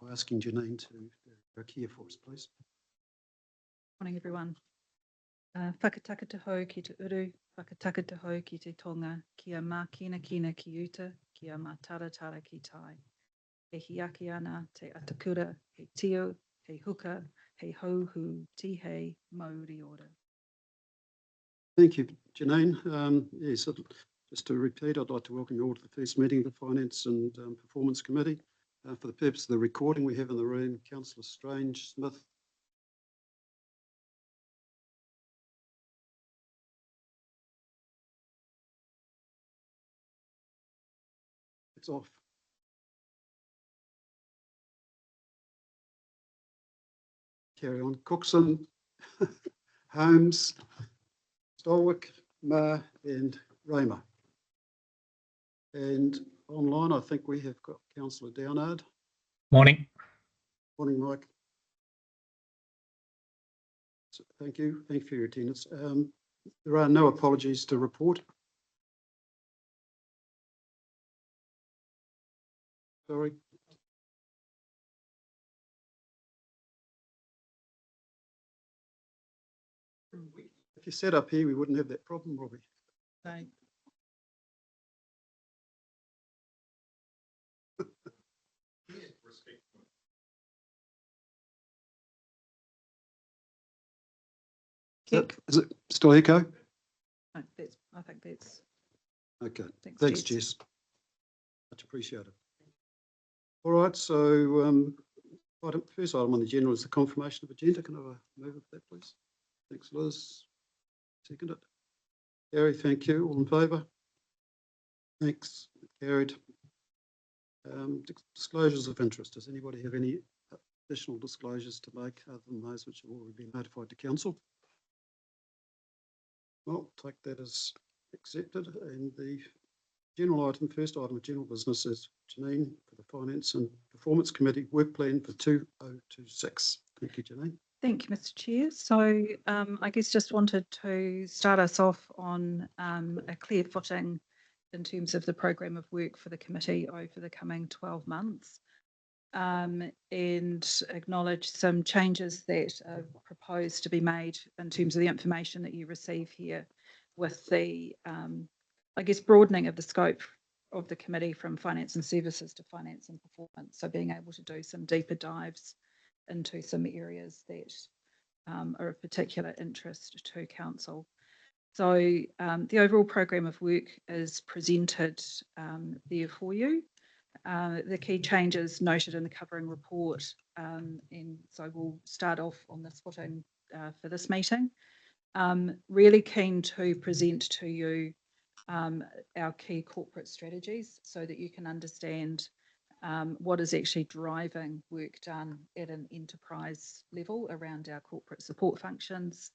by asking Janine to Karakia for us, please. Morning, everyone. Whakataka te hau ki te uru, whakataka te hau ki te tonga, kia mā kina kina ki uta, kia mā tara tara ki tai. He hiaki ana te atakura, he tio, he huka, he hauhu, tihei, mauri ora. Thank you, Janine. Yes, just to repeat, I'd like to welcome you all to the first meeting of the Finance and Performance Committee. For the purpose of the recording, we have in the room Councillor Strange, Smith, it's off. Carry on. Cookson, Holmes, Stolwick, Ma and Raymer. And online, I think we have got Councillor Downard. Morning. Morning, Mike. So, thank you. Thank you for your attendance. There are no apologies to report. Sorry. If you sat up here, we wouldn't have that problem, Robbie. Right. Is it still echo? No, I think that's. Okay. Thanks, Jess. Much appreciated. All right, so first item on the agenda is the confirmation of agenda. Can I have a move of that, please? Thanks, Liz. Second it. Gary, thank you. All in favour? Thanks. Carried. Disclosures of interest. Does anybody have any additional disclosures to make other than those which have already been notified to council? Well, take that as accepted. And the general item, first item of general business is Janine for the Finance and Performance Committee work plan for 2026. Thank you, Janine. Thank you, Mr. Chair. So I guess just wanted to start us off on a clear footing in terms of the programme of work for the committee over the coming 12 months and acknowledge some changes that are proposed to be made in terms of the information that you receive here with the, I guess, broadening of the scope of the committee from finance and services to finance and performance. So being able to do some deeper dives into some areas that are of particular interest to council. So the overall programme of work is presented there for you. The key changes noted in the covering report, and so we'll start off on this footing for this meeting. Really keen to present to you our key corporate strategies so that you can understand what is actually driving work done at an enterprise level around our corporate support functions.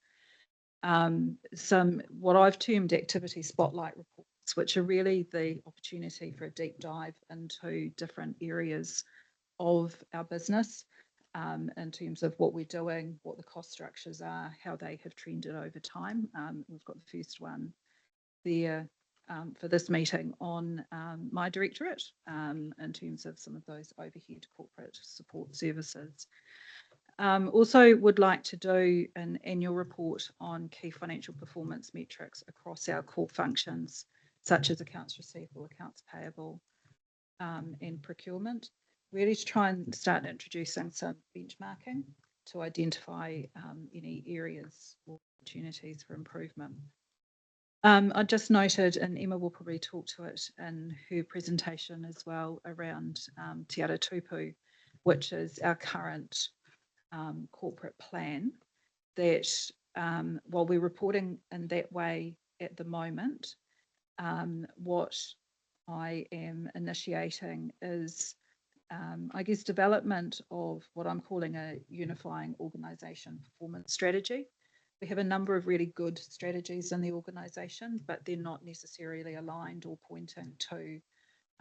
Some what I've termed activity spotlight reports, which are really the opportunity for a deep dive into different areas of our business in terms of what we're doing, what the cost structures are, how they have trended over time. We've got the first one there for this meeting on my directorate in terms of some of those overhead corporate support services. Also would like to do an annual report on key financial performance metrics across our core functions, such as accounts receivable, accounts payable, and procurement, really to try and start introducing some benchmarking to identify any areas or opportunities for improvement. I just noted, and Emma will probably talk to it in her presentation as well, around Te Ara Tupu, which is our current corporate plan that while we're reporting in that way at the moment, what I am initiating is, I guess, development of what I'm calling a unifying organisation performance strategy. We have a number of really good strategies in the organisation, but they're not necessarily aligned or pointing to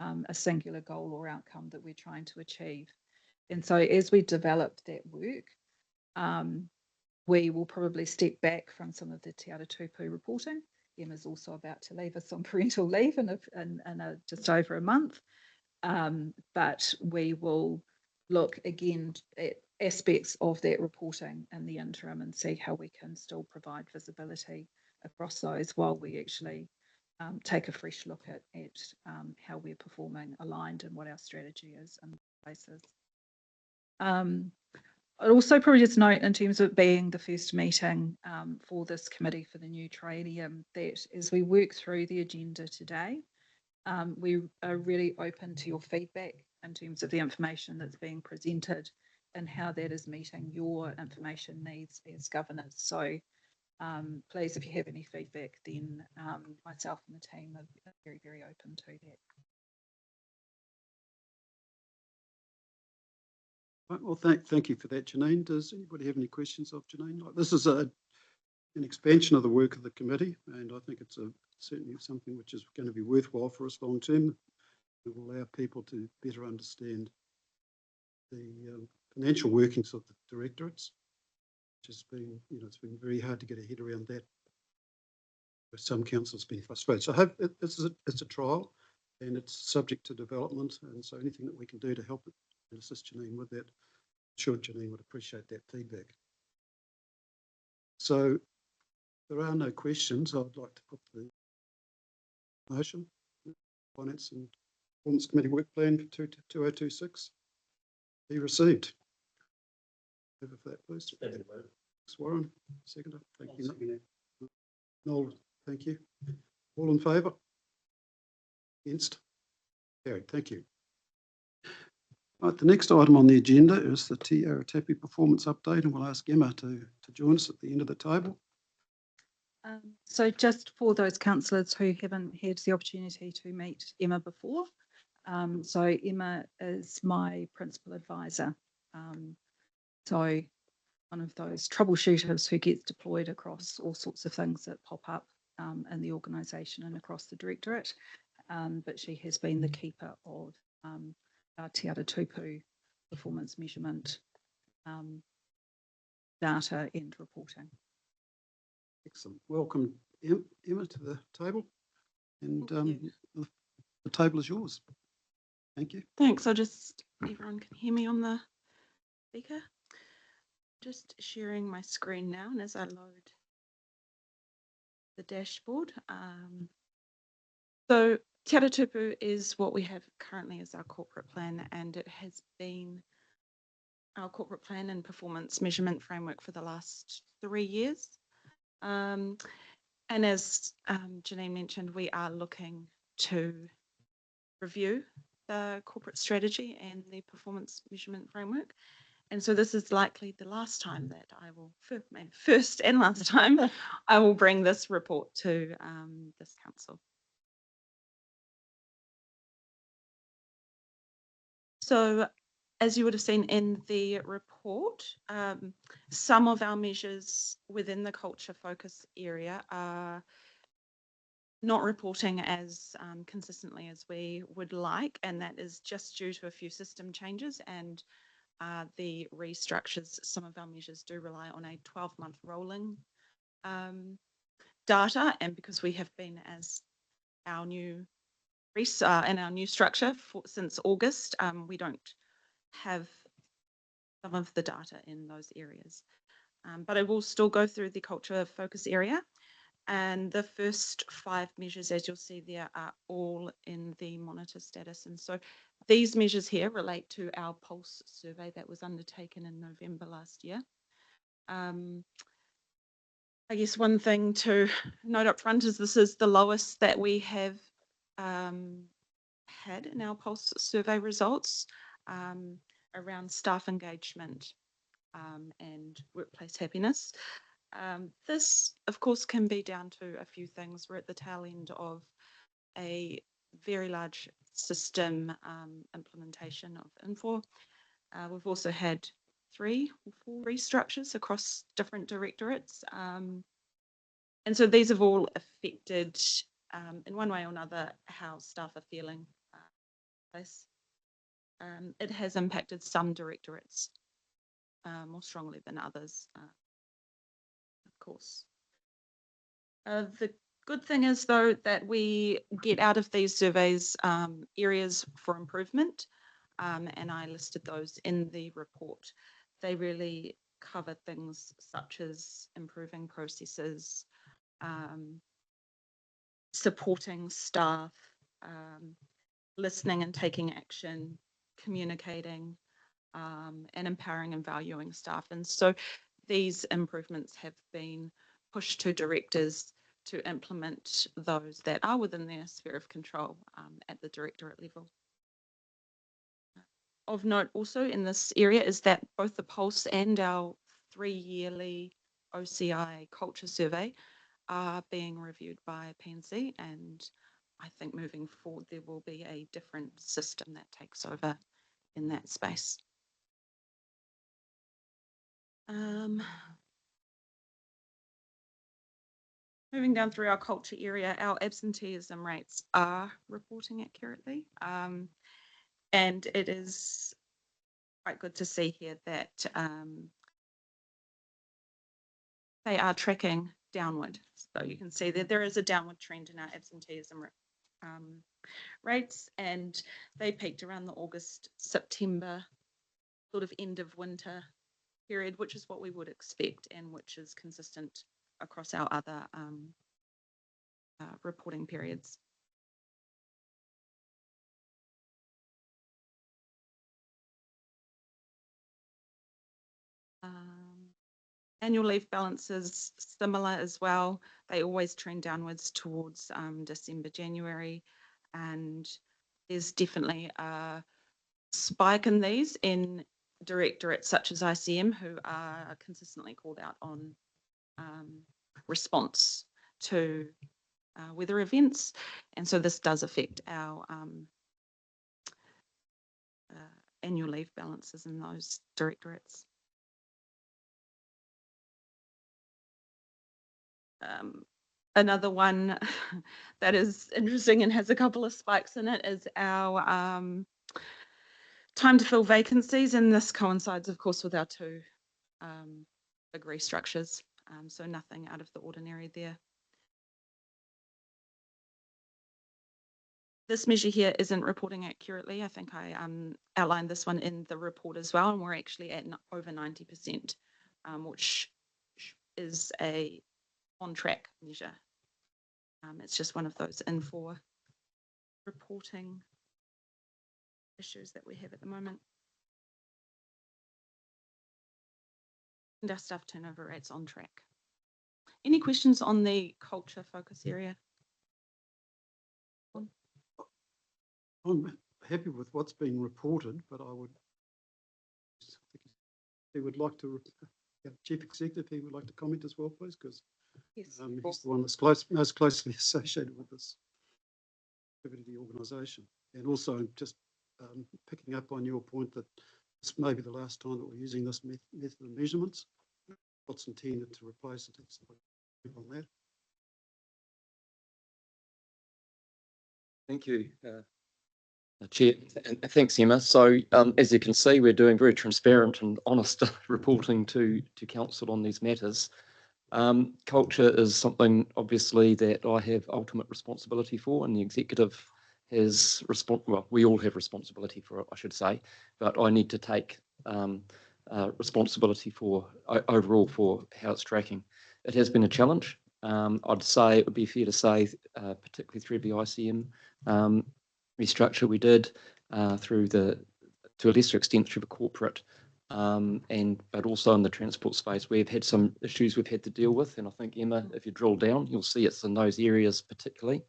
a singular goal or outcome that we're trying to achieve. And so as we develop that work, we will probably step back from some of the Te Ara Tupu reporting. Emma's also about to leave us on parental leave in just over a month, but we will look again at aspects of that reporting in the interim and see how we can still provide visibility across those while we actually take a fresh look at how we're performing aligned and what our strategy is in places. I'd also probably just note in terms of it being the first meeting for this committee for the new triennium that as we work through the agenda today, we are really open to your feedback in terms of the information that's being presented and how that is meeting your information needs as governors. So please, if you have any feedback, then myself and the team are very, very open to that. Right, well, thank you for that, Janine. Does anybody have any questions of Janine? Like, this is an expansion of the work of the committee, and I think it's certainly something which is going to be worthwhile for us long term. It will allow people to better understand the financial workings of the directorates, which has been, it's been very hard to get a head around that. Some councils have been frustrated. So I hope it's a trial and it's subject to development. And so anything that we can do to help it and assist Janine with that, I'm sure Janine would appreciate that feedback. So there are no questions. I'd like to put the motion, Finance and Performance Committee Work Plan for 2026 be received. Over for that, please. Thanks, Warren. Seconder. Thank you. Noel, thank you. All in favour? Against? Carried. Thank you. Right, the next item on the agenda is the Te Aratapi performance update, and we'll ask Emma to join us at the end of the table. So just for those councillors who haven't had the opportunity to meet Emma before, so Emma is my principal advisor. So one of those troubleshooters who gets deployed across all sorts of things that pop up in the organisation and across the directorate. But she has been the keeper of our Te Tupu performance measurement data and reporting. Excellent. Welcome, Emma, to the table. And the table is yours. Thank you. Thanks. Everyone can hear me on the speaker. Just sharing my screen now, and as I load the dashboard. So Te Tupu is what we have currently as our corporate plan, and it has been our corporate plan and performance measurement framework for the last 3 years. And as Janine mentioned, we are looking to review the corporate strategy and the performance measurement framework. And so this is likely the last time that I will, maybe first and last time, I will bring this report to this council. So as you would have seen in the report, some of our measures within the culture focus area are not reporting as consistently as we would like, and that is just due to a few system changes and the restructures. Some of our measures do rely on a 12-month rolling data, and because we have been as our new and our new structure since August, we don't have some of the data in those areas. But I will still go through the culture focus area. And the first 5 measures, as you'll see there, are all in the monitor status. And so these measures here relate to our pulse survey that was undertaken in November last year. I guess one thing to note up front is this is the lowest that we have had in our pulse survey results around staff engagement and workplace happiness. This, of course, can be down to a few things. We're at the tail end of a very large system implementation of Infor. We've also had 3 or 4 restructures across different directorates. And so these have all affected, in one way or another, how staff are feeling. It has impacted some directorates more strongly than others, of course. The good thing is, though, that we get out of these surveys areas for improvement. and I listed those in the report. They really cover things such as improving processes, supporting staff, listening and taking action, communicating, and empowering and valuing staff. And so these improvements have been pushed to directors to implement those that are within their sphere of control at the directorate level. Of note also in this area is that both the Pulse and our 3-yearly OCI culture survey are being reviewed by P&C, and I think moving forward there will be a different system that takes over in that space. Moving down through our culture area, our absenteeism rates are reporting accurately, and it is quite good to see here that they are tracking downward. So you can see that there is a downward trend in our absenteeism rates, and they peaked around the August, September, sort of end of winter period, which is what we would expect and which is consistent across our other reporting periods. Annual leave balances similar as well. They always trend downwards towards December, January, and there's definitely a spike in these in directorates such as ICM, who are consistently called out on response to weather events, and so this does affect our annual leave balances in those directorates. Another one that is interesting and has a couple of spikes in it is our time to fill vacancies, and this coincides, of course, with our 2 big restructures, so nothing out of the ordinary there. This measure here isn't reporting accurately. I think I outlined this one in the report as well, and we're actually at over 90%, which is a on-track measure. It's just one of those in-for reporting issues that we have at the moment. And our staff turnover rate's on track. Any questions on the culture focus area? I'm happy with what's been reported, but I would, he would like to, Chief Executive, he would like to comment as well, please, because Yes, he's the one that's most closely associated with this activity of the organisation. And also just picking up on your point that this may be the last time that we're using this method of measurements. What's intended to replace it? On that. Thank you, Chair, and thanks, Emma. So as you can see, we're doing very transparent and honest reporting to Council on these matters. Culture is something, obviously, that I have ultimate responsibility for, and the executive has well, we all have responsibility for it, I should say, but I need to take responsibility for overall for how it's tracking. It has been a challenge. I'd say it would be fair to say, particularly through the ICM restructure we did, to a lesser extent through the corporate, but also in the transport space, we've had some issues we've had to deal with. And I think, Emma, if you drill down, you'll see it's in those areas particularly.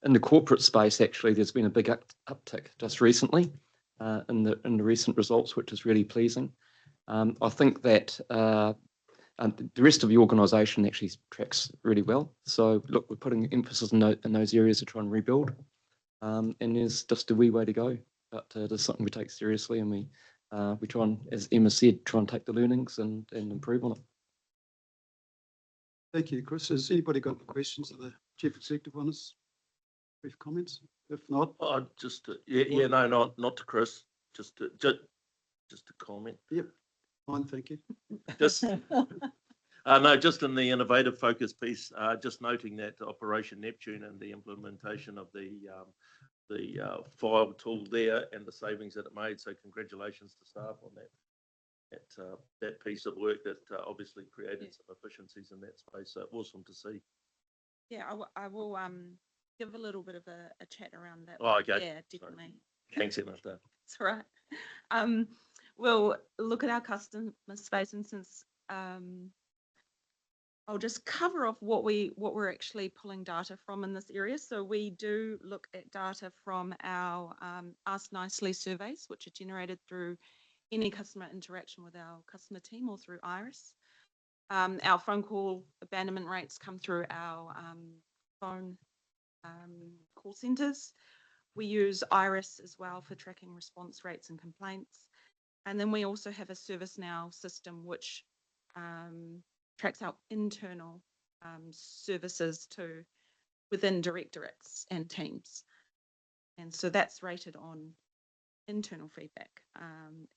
In the corporate space, actually, there's been a big uptick just recently in the recent results, which is really pleasing. I think that the rest of the organisation actually tracks really well. So look, we're putting emphasis in those areas to try and rebuild. And there's just a wee way to go, but it is something we take seriously, and we try and, as Emma said, try and take the learnings and improve on it. Thank you, Chris. Has anybody got questions of the Chief Executive on this? Brief comments? If not, just no, not to Chris. Just a comment. Yep, fine, thank you. Just no, just in the innovative focus piece. Just noting that Operation Neptune and the implementation of the file tool there and the savings that it made. So congratulations to staff on that piece of work that obviously created some efficiencies in that space. So awesome to see. Yeah, I will give a little bit of a chat around that. Oh, okay. Yeah, definitely. Thanks, Emma. It's all right. We'll look at our customer space, and since I'll just cover off what we're actually pulling data from in this area. So we do look at data from our Ask Nicely surveys, which are generated through any customer interaction with our customer team or through Iris. Our phone call abandonment rates come through our phone call centres. We use Iris as well for tracking response rates and complaints. And then we also have a ServiceNow system which tracks our internal services to within directorates and teams. And so that's rated on internal feedback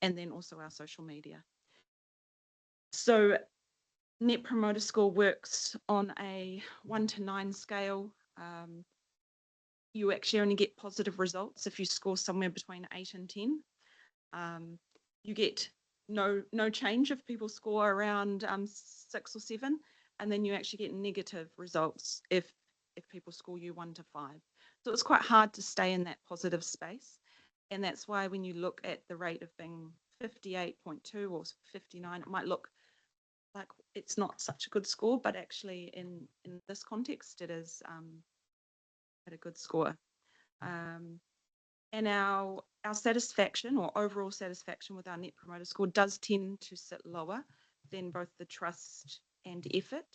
and then also our social media. So Net Promoter Score works on a 1 to 9 scale. You actually only get positive results if you score somewhere between 8 and 10. You get no change if people score around 6 or 7, and then you actually get negative results if people score you 1 to 5. So it's quite hard to stay in that positive space, and that's why when you look at the rate of being 58.2 or 59, it might look like it's not such a good score, but actually in this context, it is at a good score. And our satisfaction or overall satisfaction with our Net Promoter Score does tend to sit lower than both the trust and effort.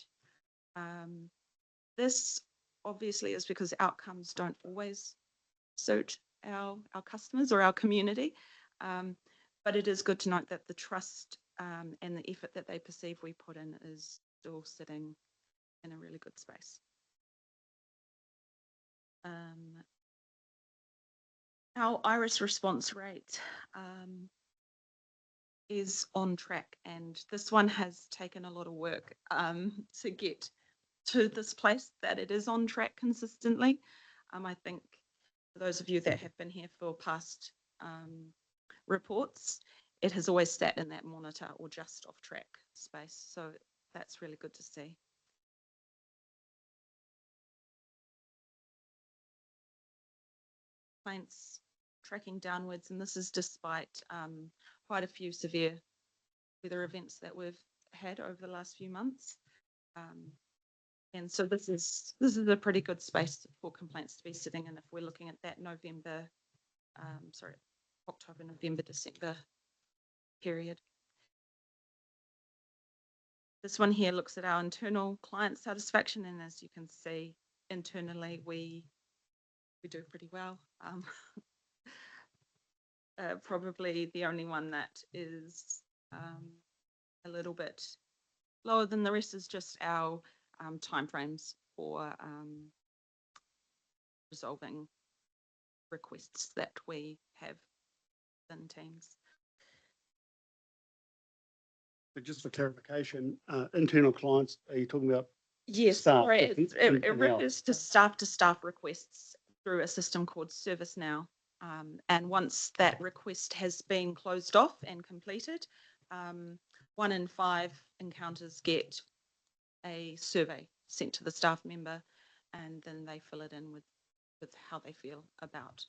This obviously is because outcomes don't always suit our customers or our community, but it is good to note that the trust and the effort that they perceive we put in is still sitting in a really good space. Our Iris response rate is on track, and this one has taken a lot of work to get to this place that it is on track consistently. I think for those of you that have been here for past reports, it has always sat in that monitor or just off track space. So that's really good to see. Complaints tracking downwards, and this is despite quite a few severe weather events that we've had over the last few months. And so this is a pretty good space for complaints to be sitting in if we're looking at that October, November, December period. This one here looks at our internal client satisfaction, and as you can see, internally we do pretty well. Probably the only one that is a little bit lower than the rest is just our timeframes for resolving requests that we have in teams. But just for clarification, internal clients, are you talking about? Yes, Staff, sorry, different it than ours. refers to staff requests through a system called ServiceNow. And once that request has been closed off and completed, 1 in 5 encounters get a survey sent to the staff member, and then they fill it in with how they feel about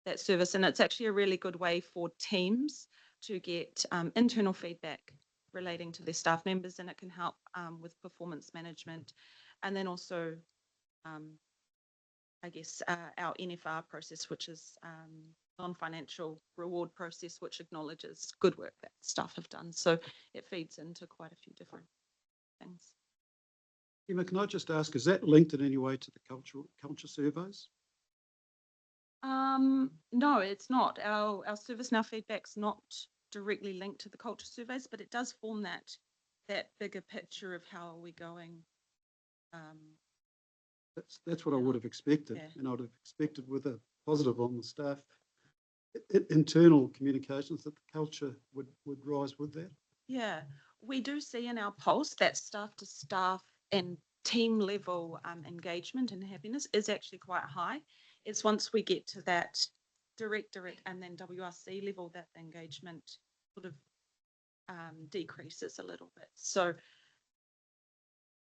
that service. And it's actually a really good way for teams to get internal feedback relating to their staff members, and it can help with performance management, and then also I guess our NFR process, which is non-financial reward process, which acknowledges good work that staff have done. So it feeds into quite a few different things. Emma, can I just ask, is that linked in any way to the culture surveys? No, it's not. Our ServiceNow feedback's not directly linked to the culture surveys, but it does form that bigger picture of how are we going. That's what I would have expected, Yeah. and I would have expected with a positive on the staff internal communications that the culture would rise with that. Yeah, we do see in our pulse that staff to staff and team level engagement and happiness is actually quite high. It's once we get to that director and then WRC level that the engagement sort of decreases a little bit. So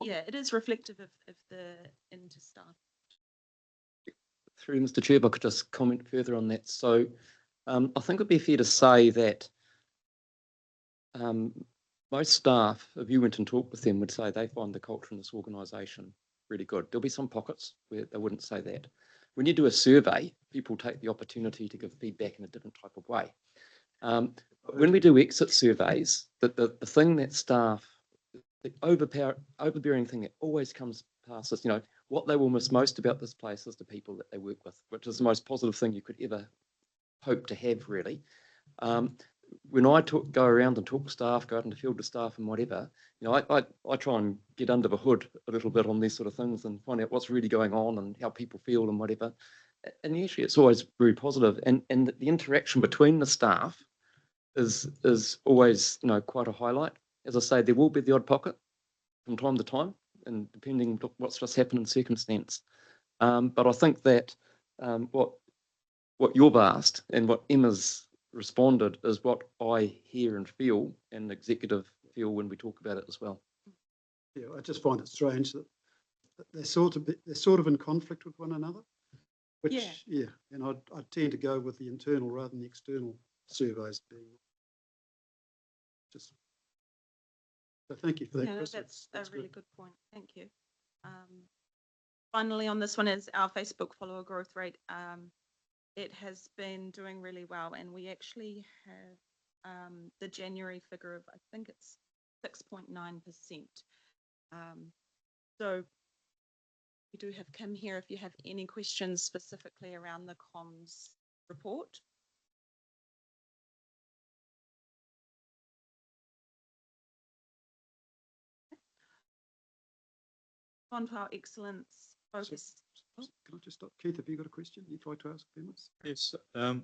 yeah, it is reflective of the interstaff. Through Mr. Chair, if I could just comment further on that. So I think it'd be fair to say that most staff, if you went and talked with them, would say they find the culture in this organisation really good. There'll be some pockets where they wouldn't say that. When you do a survey, people take the opportunity to give feedback in a different type of way. When we do exit surveys, the thing that staff, the overbearing thing that always comes past is, what they will miss most about this place is the people that they work with, which is the most positive thing you could ever hope to have, really. When I go around and talk to staff, go out in the field to staff and whatever, I try and get under the hood a little bit on these sort of things and find out what's really going on and how people feel and whatever. And usually it's always very positive. And the interaction between the staff is always, quite a highlight. As I say, there will be the odd pocket from time to time, and depending on what's just happened in circumstance. But I think that what you've asked and what Emma's responded is what I hear and feel, and the executive feel when we talk about it as well. Yeah, I just find it strange that they're sort of in conflict with one another. Which, yeah, and I tend to go with the internal rather than the external surveys being just. So thank you for that. Yeah, Chris. that's a really good point. Thank you. Finally, on this one is our Facebook follower growth rate. It has been doing really well, and we actually have the January figure of, I think it's 6.9%. So we do have Kim here if you have any questions specifically around the comms report. On to our excellence focus. Can I just stop? Keith, have you got a question you'd like to ask them? Yes, I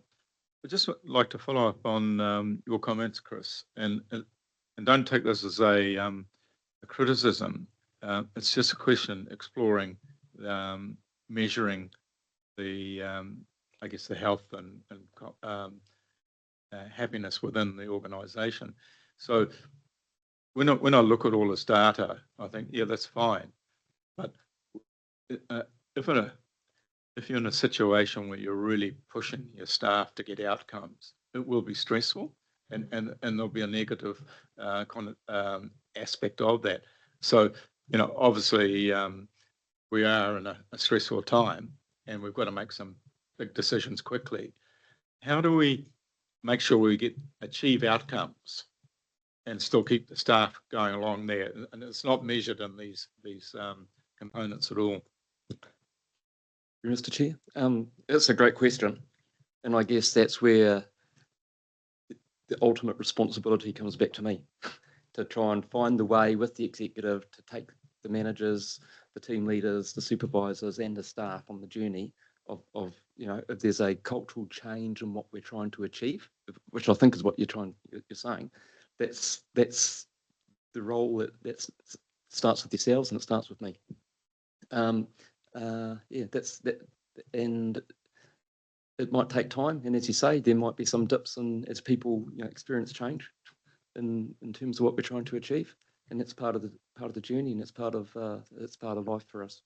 just would like to follow up on your comments, Chris, and don't take this as a criticism. It's just a question exploring, measuring the, I guess, the health and happiness within the organisation. So when I look at all this data, I think, yeah, that's fine. But if you're in a situation where you're really pushing your staff to get outcomes, it will be stressful, and there'll be a negative aspect of that. So, obviously, we are in a stressful time, and we've got to make some big decisions quickly. How do we make sure we achieve outcomes and still keep the staff going along there? And it's not measured in these components at all. Mr. Chair, it's a great question, and I guess that's where the ultimate responsibility comes back to me, to try and find the way with the executive to take the managers, the team leaders, the supervisors, and the staff on the journey of if there's a cultural change in what we're trying to achieve, which I think is what you're saying. That's the role that starts with yourselves, and it starts with me. That's that, and it might take time. And as you say, there might be some dips as people experience change in terms of what we're trying to achieve, and that's part of the journey, and it's part of life for us.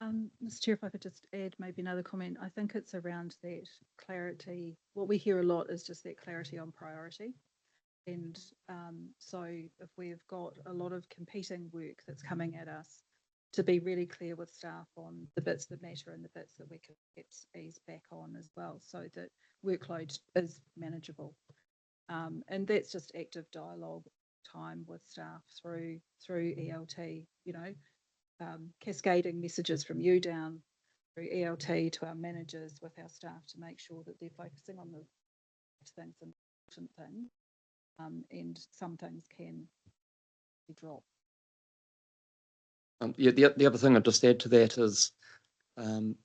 Mr. Chair, if I could just add maybe another comment. I think it's around that clarity. What we hear a lot is just that clarity on priority. And so if we've got a lot of competing work that's coming at us, to be really clear with staff on the bits that matter and the bits that we can perhaps ease back on as well, so that workload is manageable. And that's just active dialogue time with staff through ELT, cascading messages from you down through ELT to our managers with our staff to make sure that they're focusing on the things and important things, and some things can be dropped. The other thing I'd just add to that is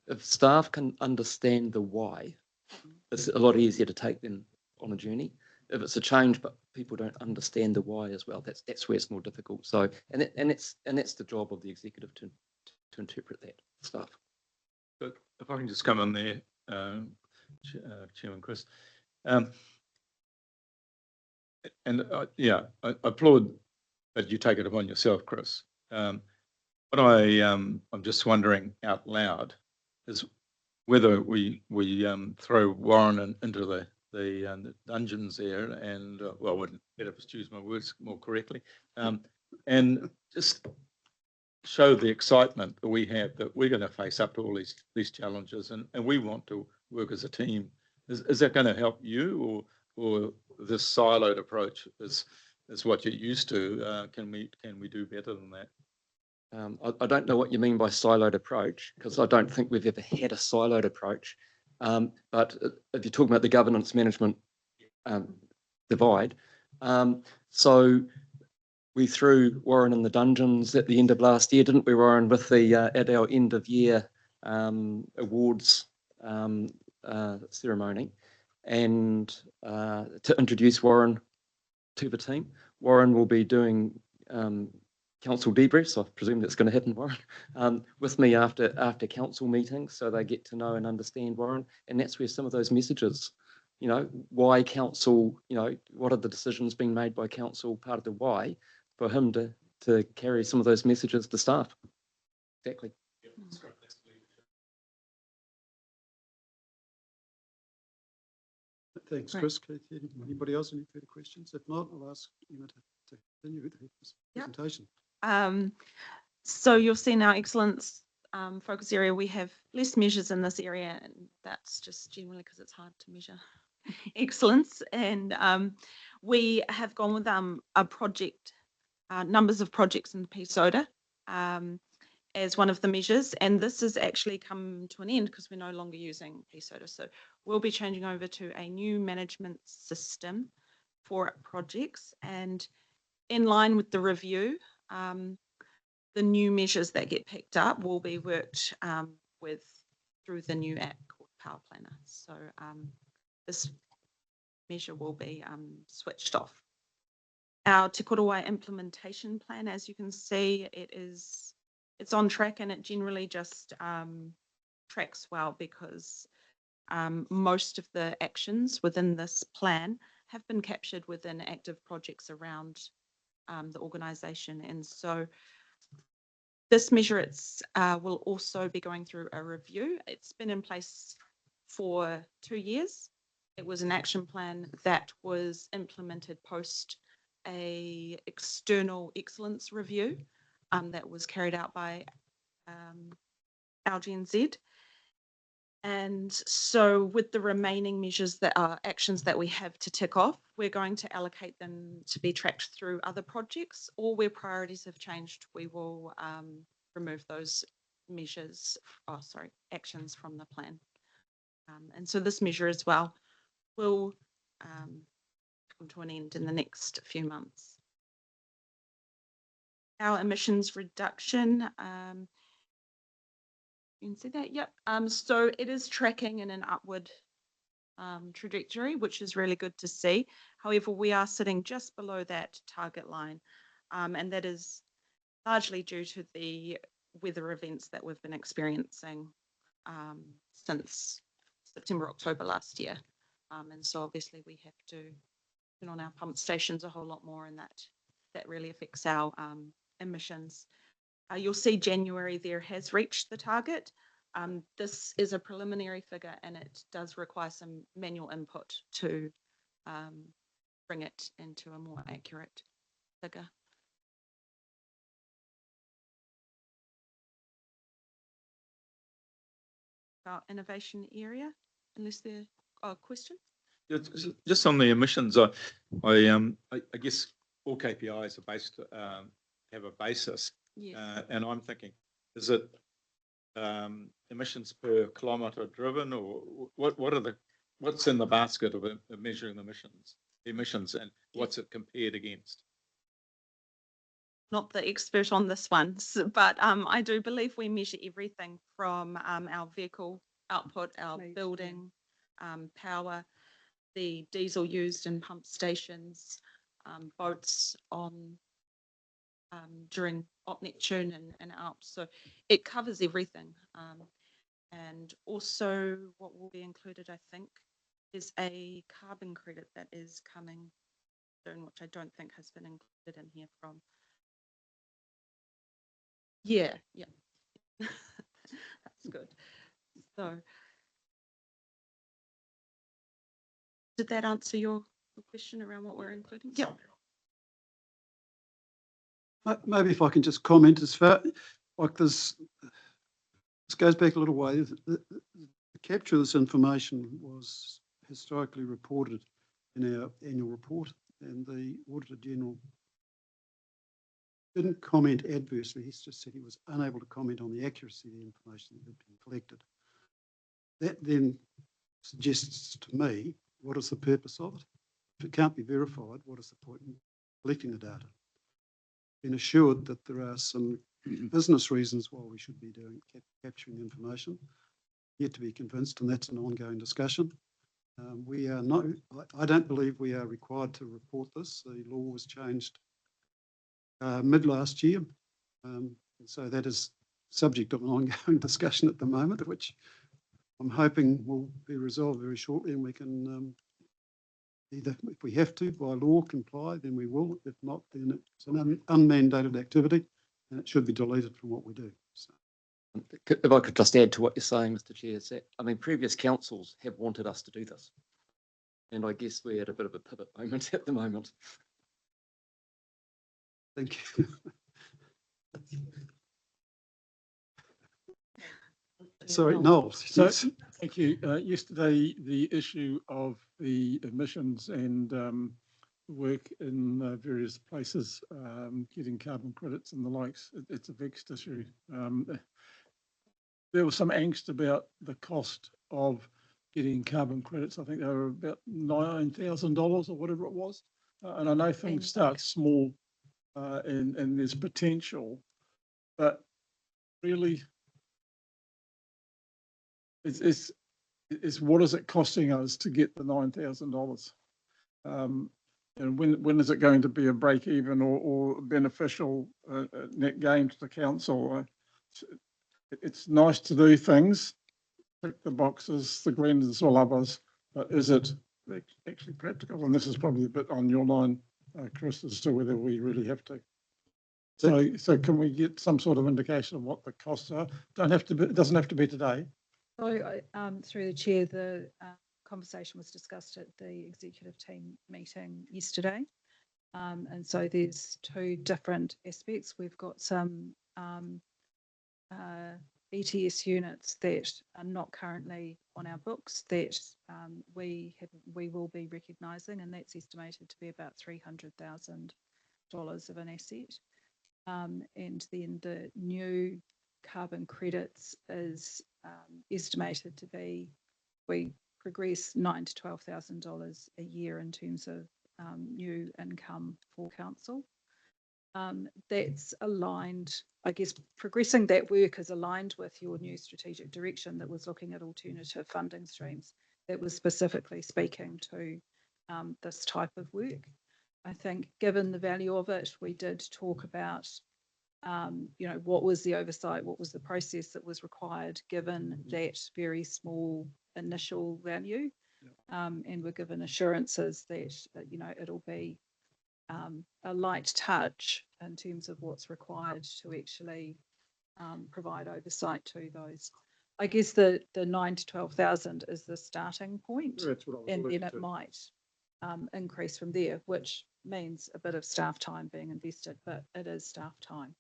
if staff can understand the why, it's a lot easier to take them on a journey. if it's a change, but people don't understand the why as well, that's where it's more difficult. So, and that's the job of the executive to interpret that stuff. But if I can just come in there, Chairman Chris, I applaud that you take it upon yourself, Chris. What I'm just wondering out loud is whether we throw Warren into the dungeons there, and well, I wouldn't better choose my words more correctly, and just show the excitement that we have, that we're going to face up to all these challenges, and we want to work as a team. Is that going to help you, or this siloed approach is what you're used to? Can we do better than that? I don't know what you mean by siloed approach, because I don't think we've ever had a siloed approach. But if you're talking about the governance management divide, so we threw Warren in the dungeons at the end of last year, didn't we, Warren, with the at our end of year awards ceremony, and to introduce Warren to the team. Warren will be doing council debriefs. I presume that's going to happen, Warren, with me after council meetings, so they get to know and understand Warren, and that's where some of those messages, why council, what are the decisions being made by council, part of the why, for him to carry some of those messages to staff. Exactly. Thanks, Right. Chris. Anybody else, any further questions? If not, I'll ask Emma to continue the presentation. So you'll see in our excellence focus area, we have less measures in this area, and that's just generally because it's hard to measure excellence. And we have gone with a project, numbers of projects in the PSODA as one of the measures. And this has actually come to an end because we're no longer using PSODA. So we'll be changing over to a new management system for projects. And in line with the review, the new measures that get picked up will be worked with through the new app called Power Planner. So this measure will be switched off. Our Te Korowai implementation plan, as you can see, it's on track, and it generally just tracks well because most of the actions within this plan have been captured within active projects around the organisation. And so this measure will also be going through a review. It's been in place for 2 years. It was an action plan that was implemented post a external excellence review that was carried out by LGNZ. And so with the remaining measures that are actions that we have to tick off, we're going to allocate them to be tracked through other projects, or where priorities have changed, we will remove those actions from the plan. And so this measure as well will come to an end in the next few months. Our emissions reduction, you can see that, yep. So it is tracking in an upward trajectory, which is really good to see. However, we are sitting just below that target line, and that is largely due to the weather events that we've been experiencing since September, October last year. And so obviously we have to turn on our pump stations a whole lot more, and that really affects our emissions. You'll see January there has reached the target. This is a preliminary figure, and it does require some manual input to bring it into a more accurate figure. Our innovation area, unless there are questions. Just on the emissions, I guess all KPIs are based have a basis. Yes. And I'm thinking, is it emissions per kilometre driven, or what's in the basket of measuring emissions, and what's it compared against? Not the expert on this one, but I do believe we measure everything from our vehicle output, our building power, the diesel used in pump stations, boats on during op Neptune and Alps. So it covers everything. And also what will be included, I think, is a carbon credit that is coming soon, which I don't think has been included in here from. Yeah. That's good. So did that answer your question around what we're including? Yeah. Maybe if I can just comment as far, like this goes back a little way. The capture of this information was historically reported in our annual report, and the Auditor General didn't comment adversely. He just said he was unable to comment on the accuracy of the information that had been collected. That then suggests to me, what is the purpose of it? If it can't be verified, what is the point in collecting the data? Been assured that there are some business reasons why we should be doing capturing information. Yet to be convinced, and that's an ongoing discussion. We are not. I don't believe we are required to report this. The law was changed mid last year, and so that is subject of an ongoing discussion at the moment, which I'm hoping will be resolved very shortly, and we can either, if we have to by law comply, then we will. If not, then it's an unmandated activity, and it should be deleted from what we do. So. If I could just add to what you're saying, Mr. Chair, is that, I mean, previous councils have wanted us to do this. And I guess we're at a bit of a pivot moment at the moment. Thank you. Sorry, Noel. So, thank you. Yesterday, the issue of the emissions and work in various places, getting carbon credits and the likes, it's a vexed issue. There was some angst about the cost of getting carbon credits. I think they were about $9,000 or whatever it was. And I know things start small and there's potential, but really, it's what is it costing us to get the $9,000? And when is it going to be a break even or beneficial net gain to the council? It's nice to do things, tick the boxes, the Glendons will love us, but is it actually practical? And this is probably a bit on your line, Chris, as to whether we really have to. So can we get some sort of indication of what the costs are? It doesn't have to be today. So through the chair, the conversation was discussed at the executive team meeting yesterday. And so there's two different aspects. We've got some ETS units that are not currently on our books that we will be recognising, and that's estimated to be about $300,000 of an asset. And then the new carbon credits is estimated to be, we progress $9,000 to $12,000 a year in terms of new income for council. That's aligned, I guess, progressing that work is aligned with your new strategic direction that was looking at alternative funding streams that was specifically speaking to this type of work. I think given the value of it, we did talk about, what was the oversight, what was the process that was required given that very small initial value, and we're given assurances that, it'll be a light touch in terms of what's required to actually provide oversight to those. I guess the 9,000 to 12,000 is the starting point, and then it might increase from there, which means a bit of staff time being invested, but it is staff time.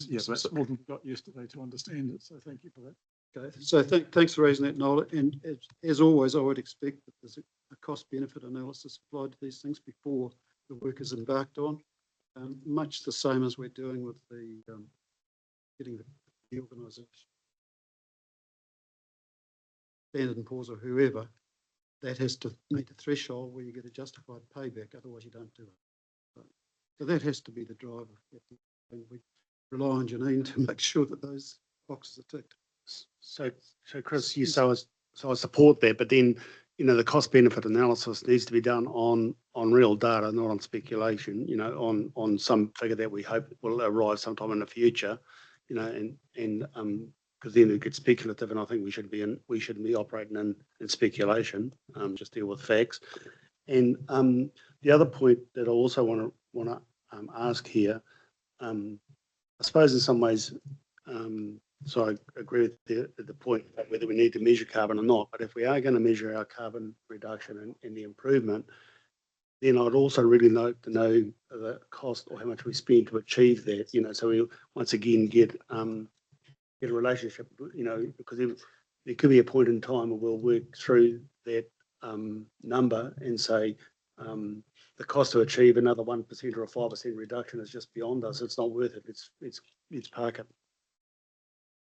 Yeah, that's more than we got yesterday to understand it, so thank you for that. Okay, so thanks for raising that, Noel. And as always, I would expect that there's a cost-benefit analysis applied to these things before the work is embarked on. Much the same as we're doing with the getting the organisation, Standard & Poor's or whoever, that has to meet the threshold where you get a justified payback, otherwise you don't do it. So that has to be the driver. And we rely on Janine to make sure that those boxes are ticked. So Chris, I support that, but then you know, the cost benefit analysis needs to be done on real data, not on speculation, you know, on some figure that we hope will arrive sometime in the future, you know, and because then it gets speculative, and I think we shouldn't be operating in speculation, just deal with facts. And the other point that I also want to ask here, I suppose in some ways, so I agree with the point about whether we need to measure carbon or not, but if we are going to measure our carbon reduction and the improvement, then I'd also really like to know the cost or how much we spend to achieve that, you know, so we once again get a relationship, you know, because there could be a point in time where we'll work through that number and say the cost to achieve another 1% or a 5% reduction is just beyond us. It's not worth it. It's park it.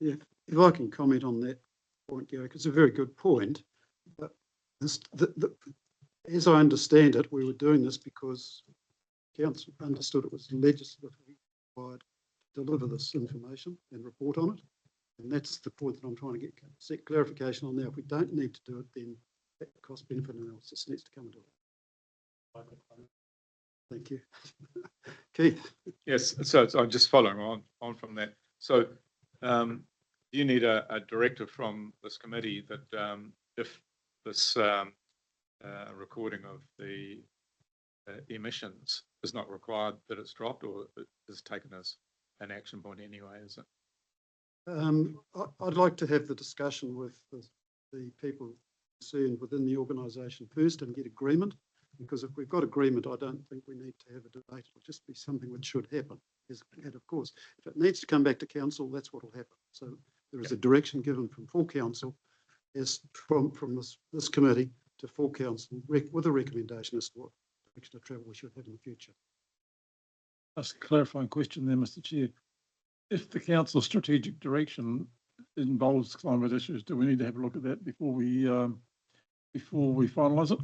Yeah, if I can comment on that point, Gary, it's a very good point. But as I understand it, we were doing this because council understood it was legislatively required to deliver this information and report on it. And that's the point that I'm trying to get clarification on now. If we don't need to do it, then that cost benefit analysis needs to come into it. Thank you. Keith. Yes, so I'm just following on from that. So you need a directive from this committee that if this recording of the emissions is not required, that it's dropped, or it is taken as an action point anyway, is it? I'd like to have the discussion with the people concerned within the organisation first and get agreement, because if we've got agreement, I don't think we need to have a debate. It'll just be something which should happen. And of course, if it needs to come back to council, that's what will happen. So there is a direction given from full council as from this committee to full council with a recommendation as to what direction of travel we should have in the future. Just a clarifying question there, Mr. Chair. If the council strategic direction involves climate issues, do we need to have a look at that before we finalise it?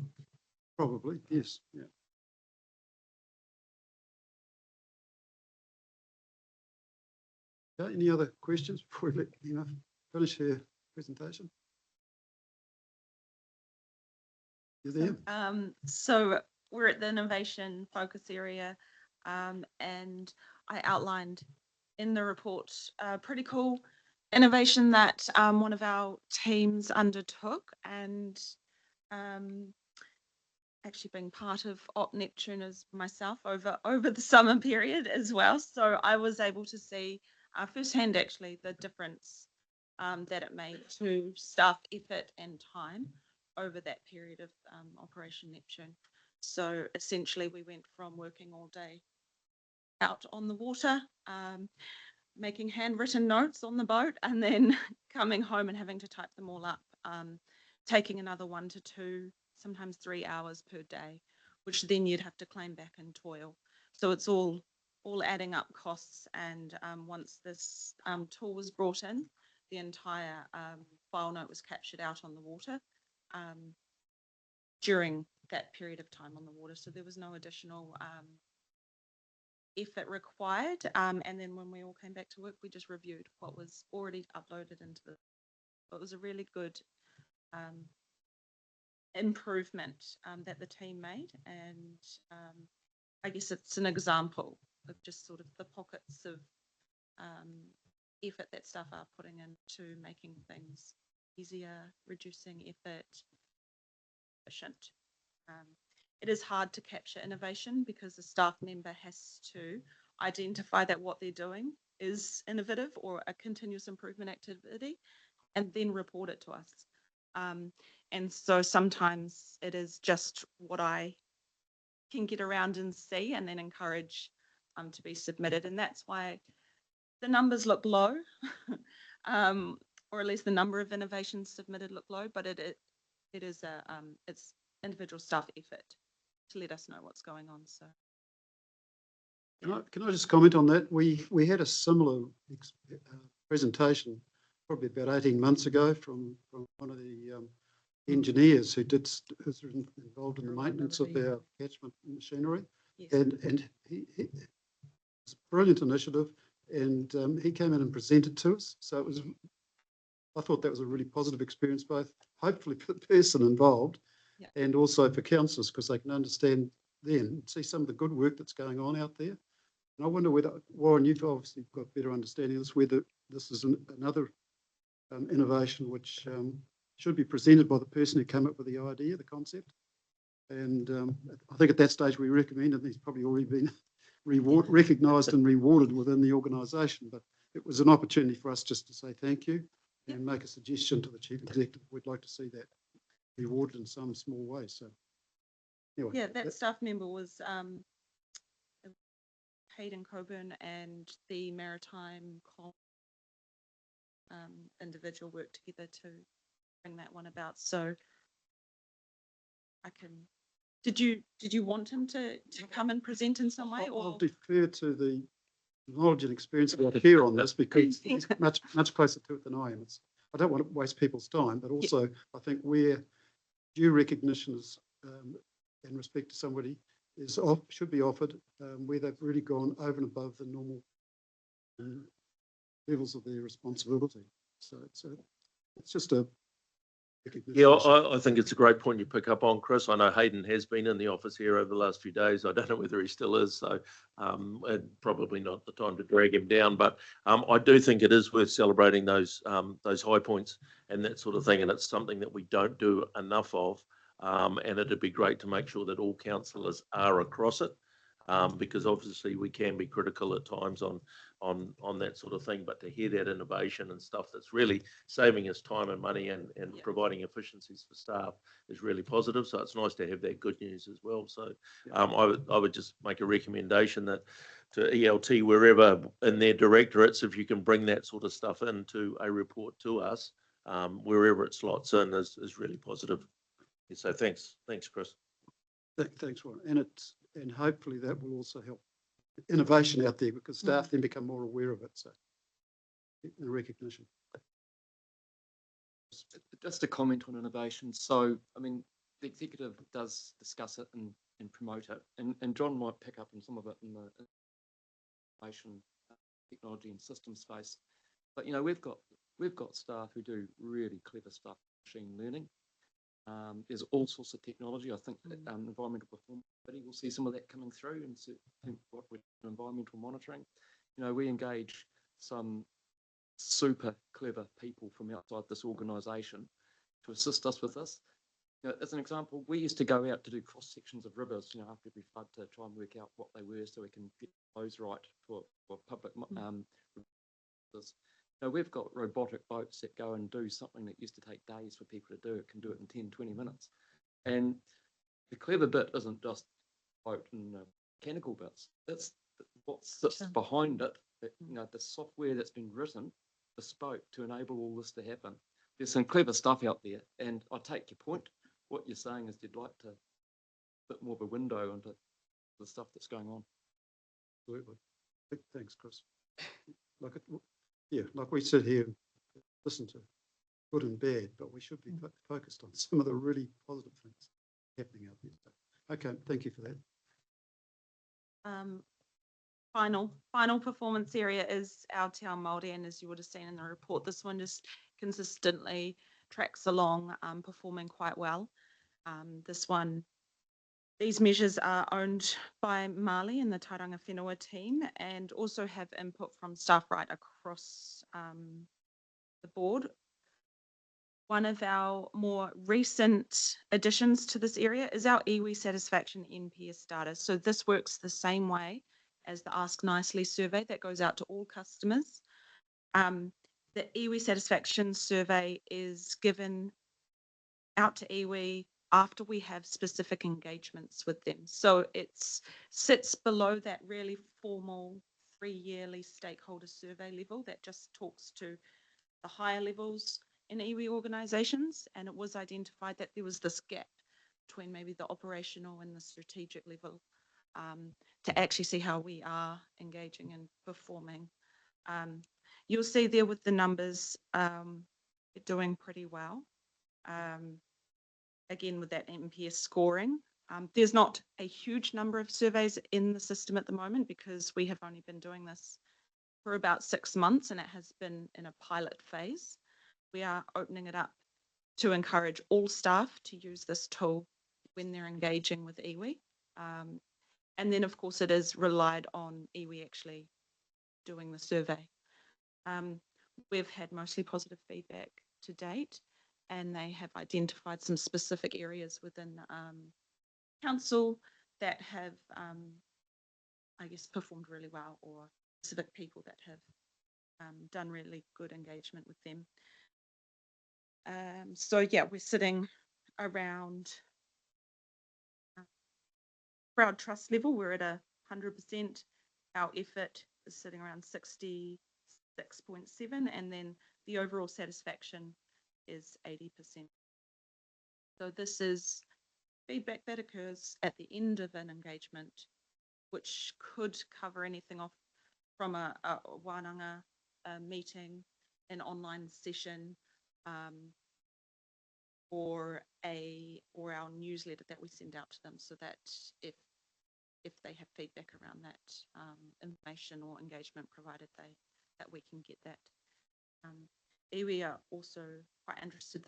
Probably, yes. Yeah. Okay, any other questions before we let Emma finish her presentation? You there? So we're at the innovation focus area, and I outlined in the report a pretty cool innovation that one of our teams undertook, and actually being part of Op Neptune as myself over the summer period as well. So I was able to see firsthand actually the difference that it made to staff effort and time over that period of Operation Neptune. So essentially we went from working all day out on the water, making handwritten notes on the boat, and then coming home and having to type them all up, taking another 1 to 2, sometimes 3 hours per day, which then you'd have to claim back and toil. So it's all adding up costs. And once this tool was brought in, the entire file note was captured out on the water during that period of time on the water. So there was no additional effort required. And then when we all came back to work, we just reviewed what was already uploaded into the. It was a really good improvement that the team made, and I guess it's an example of just sort of the pockets of effort that staff are putting into making things easier, reducing effort, efficient. It is hard to capture innovation because the staff member has to identify that what they're doing is innovative or a continuous improvement activity and then report it to us. And so sometimes it is just what I can get around and see and then encourage to be submitted. And that's why the numbers look low, or at least the number of innovations submitted look low, but it is it's individual staff effort to let us know what's going on. So can I just comment on that? We had a similar presentation probably about 18 months ago from one of the engineers who's involved in the maintenance of our catchment machinery. yes. And it's a brilliant initiative, and he came in and presented to us. So I thought that was a really positive experience, both hopefully for the person involved, Yeah. and also for councillors, because they can understand then, see some of the good work that's going on out there. And I wonder whether, Warren, you've obviously got better understanding of this, whether this is another innovation which should be presented by the person who came up with the idea, the concept. And I think at that stage we recommended, he's probably already been recognised and rewarded within the organisation, but it was an opportunity for us just to say thank you and make a suggestion to the Chief Executive. We'd like to see that rewarded in some small way. So anyway. Yeah, that staff member was Hayden Coburn, and the maritime individual worked together to bring that one about. So I can. Did you want him to come and present in some way, I'll or defer to the knowledge and experience of the chair on this, because he's much closer to it than I am. I don't want to waste people's time, but also I think where due recognition is in respect to somebody should be offered, where they've really gone over and above the normal levels of their responsibility. So it's just a recognition. Yeah, I think it's a great point you pick up on, Chris. I know Hayden has been in the office here over the last few days. I don't know whether he still is, so probably not the time to drag him down. But I do think it is worth celebrating those high points and that sort of thing, and it's something that we don't do enough of. And it'd be great to make sure that all councillors are across it, because obviously we can be critical at times on that sort of thing, but to hear that innovation and stuff that's really saving us time and money and providing efficiencies for staff is really positive. So it's nice to have that good news as well. So I would just make a recommendation that to ELT, wherever in their directorates, if you can bring that sort of stuff into a report to us, wherever it slots in is really positive. So thanks, Chris. Thanks, Warren. And hopefully that will also help innovation out there, because staff then become more aware of it. So in recognition. Just a comment on innovation. So, I mean, the executive does discuss it and promote it, and John might pick up on some of it in the innovation, technology and system space. But, you know, we've got staff who do really clever stuff, machine learning. There's all sorts of technology. I think that environmental performance study will see some of that coming through, and so what we're doing, environmental monitoring. You know, we engage some super clever people from outside this organisation to assist us with this. You know, as an example, we used to go out to do cross sections of rivers, you know, after every flood, to try and work out what they were so we can get those right for public rivers. You know, we've got robotic boats that go and do something that used to take days for people to do. It can do it in 10, 20 minutes. And the clever bit isn't just boat and mechanical bits. It's what sits behind it. That, you know, the software that's been written bespoke to enable all this to happen. There's some clever stuff out there, and I take your point. What you're saying is you'd like to put more of a window into the stuff that's going on. Absolutely. Thanks, Chris. Like we sit here and listen to good and bad, but we should be focused on some of the really positive things happening out there. So, okay, thank you for that. Final performance area is our Te Ao Māori, and as you would have seen in the report, this one just consistently tracks along, performing quite well. These measures are owned by Mali and the Tauranga Whenua team, and also have input from staff right across the board. One of our more recent additions to this area is our iwi satisfaction NPS data. So this works the same way as the Ask Nicely survey that goes out to all customers. The iwi satisfaction survey is given out to iwi after we have specific engagements with them. So it sits below that really formal 3-yearly stakeholder survey level that just talks to the higher levels in iwi organisations, and it was identified that there was this gap between maybe the operational and the strategic level, to actually see how we are engaging and performing. You'll see there with the numbers, we're doing pretty well. Again, with that NPS scoring, there's not a huge number of surveys in the system at the moment, because we have only been doing this for about 6 months, and it has been in a pilot phase. We are opening it up to encourage all staff to use this tool when they're engaging with iwi. And then, of course, it is relied on iwi actually doing the survey. We've had mostly positive feedback to date, and they have identified some specific areas within council that have, I guess, performed really well, or specific people that have done really good engagement with them. So yeah, we're sitting around crowd trust level. We're at 100%. Our effort is sitting around 66.7, and then the overall satisfaction is 80%. So this is feedback that occurs at the end of an engagement, which could cover anything off from a wānanga meeting, an online session, or our newsletter that we send out to them, so that if they have feedback around that information or engagement provided, that we can get that. Iwi are also quite interested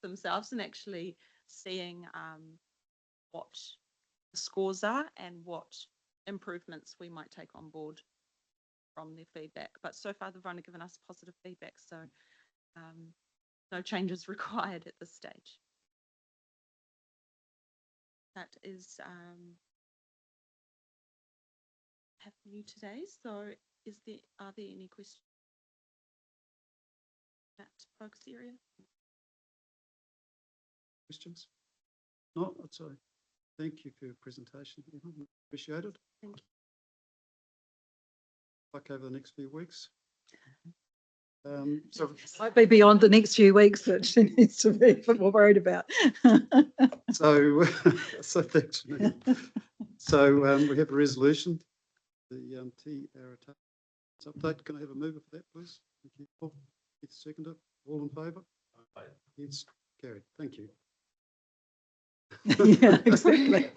themselves in actually seeing what the scores are and what improvements we might take on board from their feedback. But so far they've only given us positive feedback, so no changes required at this stage. That is have for you today. So are there any questions in that focus area? Questions? No, that's all. Thank you for your presentation. Appreciate it. Thank you. Back over the next few weeks. So Might be beyond the next few weeks that she needs to be a bit more worried about. So thanks. Janine. So we have a resolution, the TRTA update. Can I have a mover for that, please? Thank you. Paul, Keith seconder. All in favour? It's carried. Thank you. Yeah, exactly.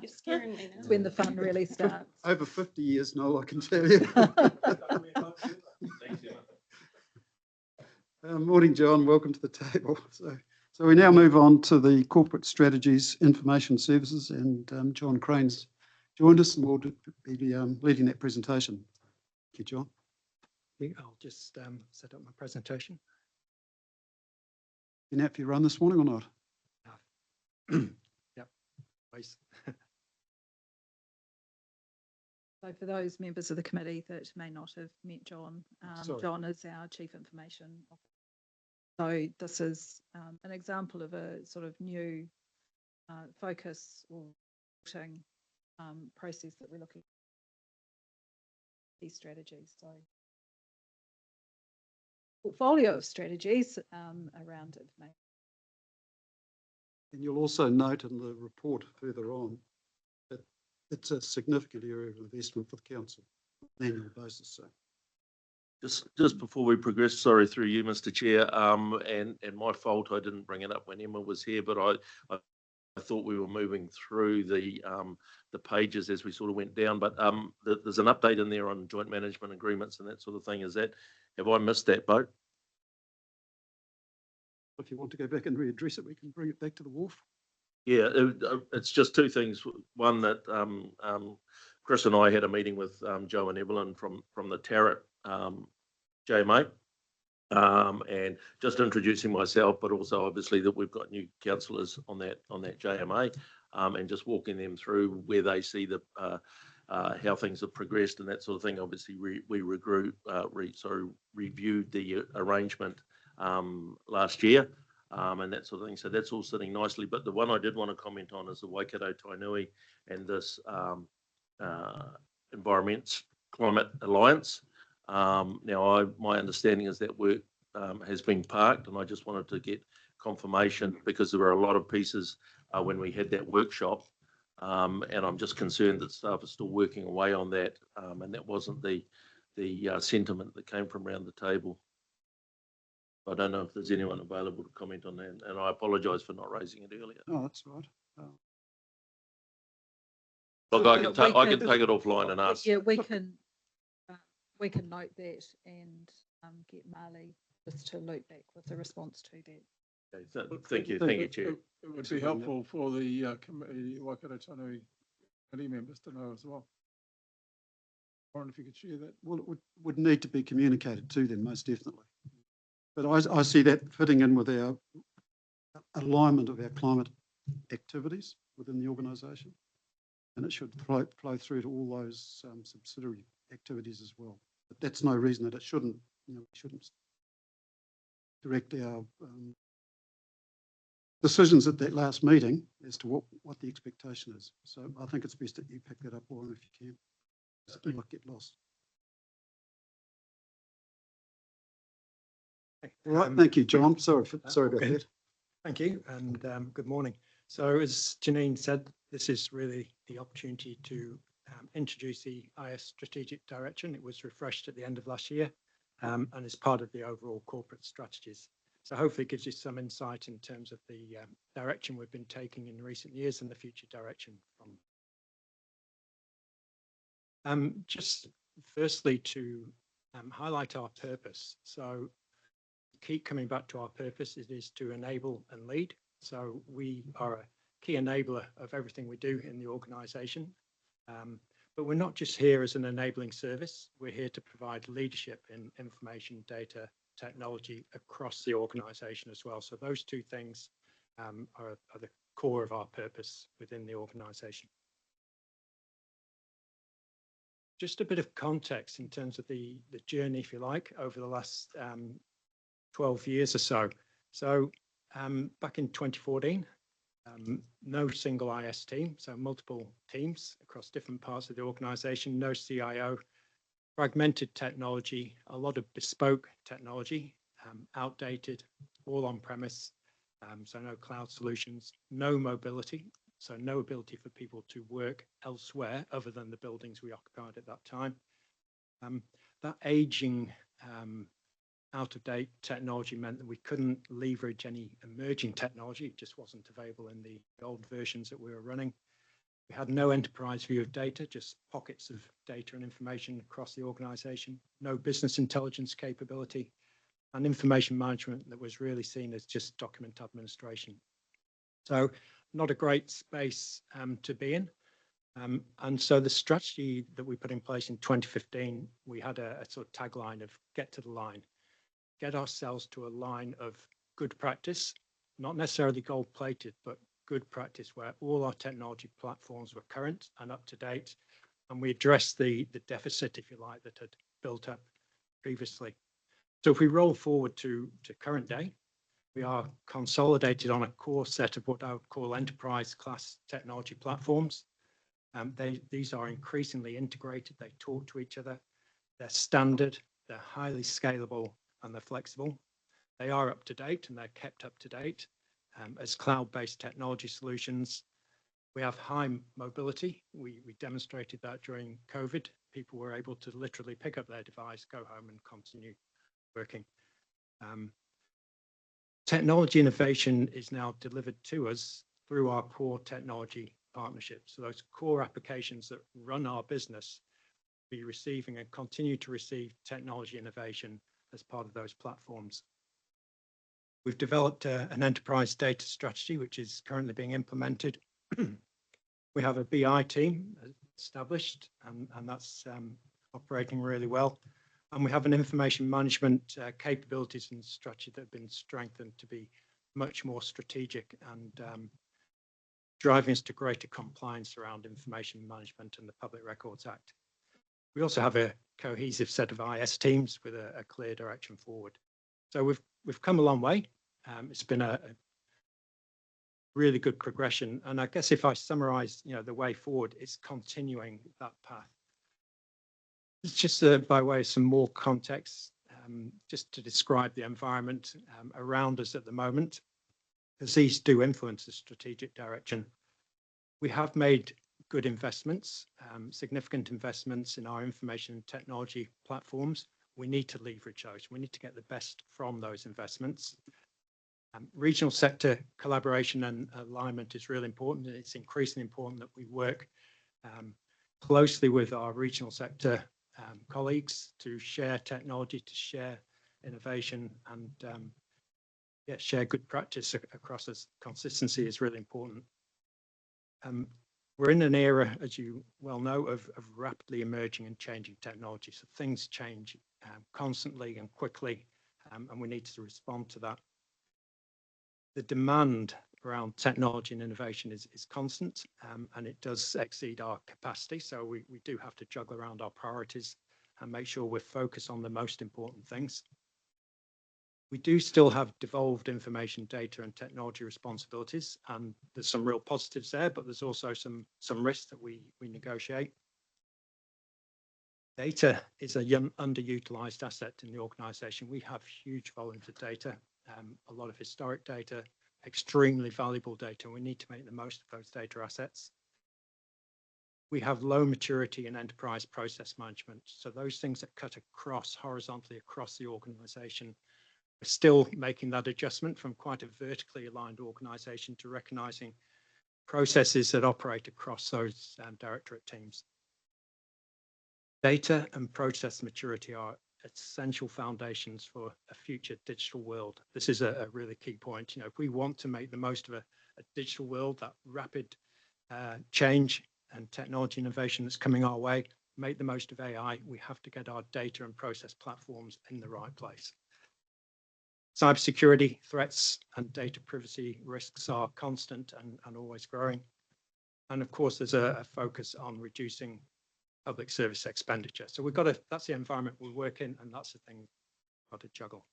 You're scaring me now. That's when the fun really starts. Over 50 years, Noel, I can tell you. Morning, John. Welcome to the table. So we now move on to the corporate strategies, information services, and John Crane's joined us and will be leading that presentation. Thank you, John. I'll just set up my presentation. You know if you run this morning or not? Yep. Please. So for those members of the committee that may not have met John, John is our Chief Information Officer. So this is an example of a sort of new focus or process that we're looking at these strategies. So portfolio of strategies around information. And you'll also note in the report further on that it's a significant area of investment for the council on an annual basis. So. Just before we progress, sorry, through you, Mr. Chair, and my fault, I didn't bring it up when Emma was here, but I thought we were moving through the pages as we sort of went down. But there's an update in there on joint management agreements and that sort of thing. Have I missed that boat? If you want to go back and readdress it, we can bring it back to the wharf. Yeah, it's just two things. One, that Chris and I had a meeting with Joe and Evelyn from the Tarrant JMA, and just introducing myself, but also obviously that we've got new councillors on that JMA, and just walking them through where they see the how things have progressed and that sort of thing. Obviously, we reviewed the arrangement last year, and that sort of thing. So that's all sitting nicely. But the one I did want to comment on is the Waikato Tainui and this Environment Climate Alliance. Now, my understanding is that work has been parked, and I just wanted to get confirmation because there were a lot of pieces when we had that workshop, and I'm just concerned that staff are still working away on that, and that wasn't the sentiment that came from around the table. I don't know if there's anyone available to comment on that, and I apologise for not raising it earlier. Oh, that's right. Look, I can take it offline and ask. Yeah, we can note that and get Marley just to loop back with a response to that. Okay, so, thank you, Chair. It would be helpful for the committee, Waikato Taranui committee members to know as well. Warren, if you could share that. Well, it would need to be communicated to them, most definitely. But I see that fitting in with our alignment of our climate activities within the organisation. And it should flow through to all those subsidiary activities as well. But that's no reason that it shouldn't, we shouldn't direct our decisions at that last meeting as to what the expectation is. So I think it's best that you pick that up, Warren, if you can. Just do not get lost. All right, thank you, John. Sorry about okay. that. Thank you, and good morning. So as Janine said, this is really the opportunity to introduce the IS strategic direction. It was refreshed at the end of last year and is part of the overall corporate strategies. So hopefully it gives you some insight in terms of the direction we've been taking in recent years and the future direction from. Just firstly to highlight our purpose. So keep coming back to our purpose. It is to enable and lead. So we are a key enabler of everything we do in the organisation. But we're not just here as an enabling service. We're here to provide leadership in information, data, technology across the organisation as well. So those two things are the core of our purpose within the organisation. Just a bit of context in terms of the journey, if you like, over the last 12 years or so. So back in 2014, no single IS team, so multiple teams across different parts of the organisation, no CIO, fragmented technology, a lot of bespoke technology, outdated, all on premise, so no cloud solutions, no mobility, so no ability for people to work elsewhere other than the buildings we occupied at that time. That aging, out-of-date technology meant that we couldn't leverage any emerging technology. It just wasn't available in the old versions that we were running. We had no enterprise view of data, just pockets of data and information across the organisation, no business intelligence capability, and information management that was really seen as just document administration. So not a great space to be in. And so the strategy that we put in place in 2015, we had a sort of tagline of get to the line, get ourselves to a line of good practice, not necessarily gold plated, but good practice where all our technology platforms were current and up to date. And we addressed the deficit, if you like, that had built up previously. So if we roll forward to current day, we are consolidated on a core set of what I would call enterprise class technology platforms. These are increasingly integrated. They talk to each other. They're standard. They're highly scalable and they're flexible. They are up to date and they're kept up to date as cloud-based technology solutions. We have high mobility. We demonstrated that during COVID. People were able to literally pick up their device, go home and continue working. Technology innovation is now delivered to us through our core technology partnerships. So those core applications that run our business be receiving and continue to receive technology innovation as part of those platforms. We've developed an enterprise data strategy, which is currently being implemented. We have a BI team established, and that's operating really well. And we have an information management capabilities and strategy that have been strengthened to be much more strategic and driving us to greater compliance around information management and the Public Records Act. We also have a cohesive set of IS teams with a clear direction forward. So we've come a long way. It's been a really good progression. And I guess if I summarize, the way forward, it's continuing that path. It's just by way of some more context, just to describe the environment around us at the moment, because these do influence the strategic direction. We have made good investments, significant investments in our information and technology platforms. We need to leverage those. We need to get the best from those investments. Regional sector collaboration and alignment is really important. And it's increasingly important that we work closely with our regional sector colleagues to share technology, to share innovation and share good practice across us. Consistency is really important. We're in an era, as you well know, of rapidly emerging and changing technology. So things change constantly and quickly, and we need to respond to that. The demand around technology and innovation is constant, and it does exceed our capacity. So we do have to juggle around our priorities and make sure we're focused on the most important things. We do still have devolved information, data and technology responsibilities, and there's some real positives there, but there's also some risks that we negotiate. Data is a underutilized asset in the organization. We have huge volumes of data, a lot of historic data, extremely valuable data, and we need to make the most of those data assets. We have low maturity in enterprise process management. So those things that cut across horizontally across the organization, we're still making that adjustment from quite a vertically aligned organization to recognizing processes that operate across those directorate teams. Data and process maturity are essential foundations for a future digital world. This is a really key point. You know, if we want to make the most of a digital world, that rapid change and technology innovation that's coming our way, make the most of AI, we have to get our data and process platforms in the right place. Cybersecurity threats and data privacy risks are constant and always growing. And of course, there's a focus on reducing public service expenditure. So we've got to, that's the environment we work in, and that's the thing we've got to juggle.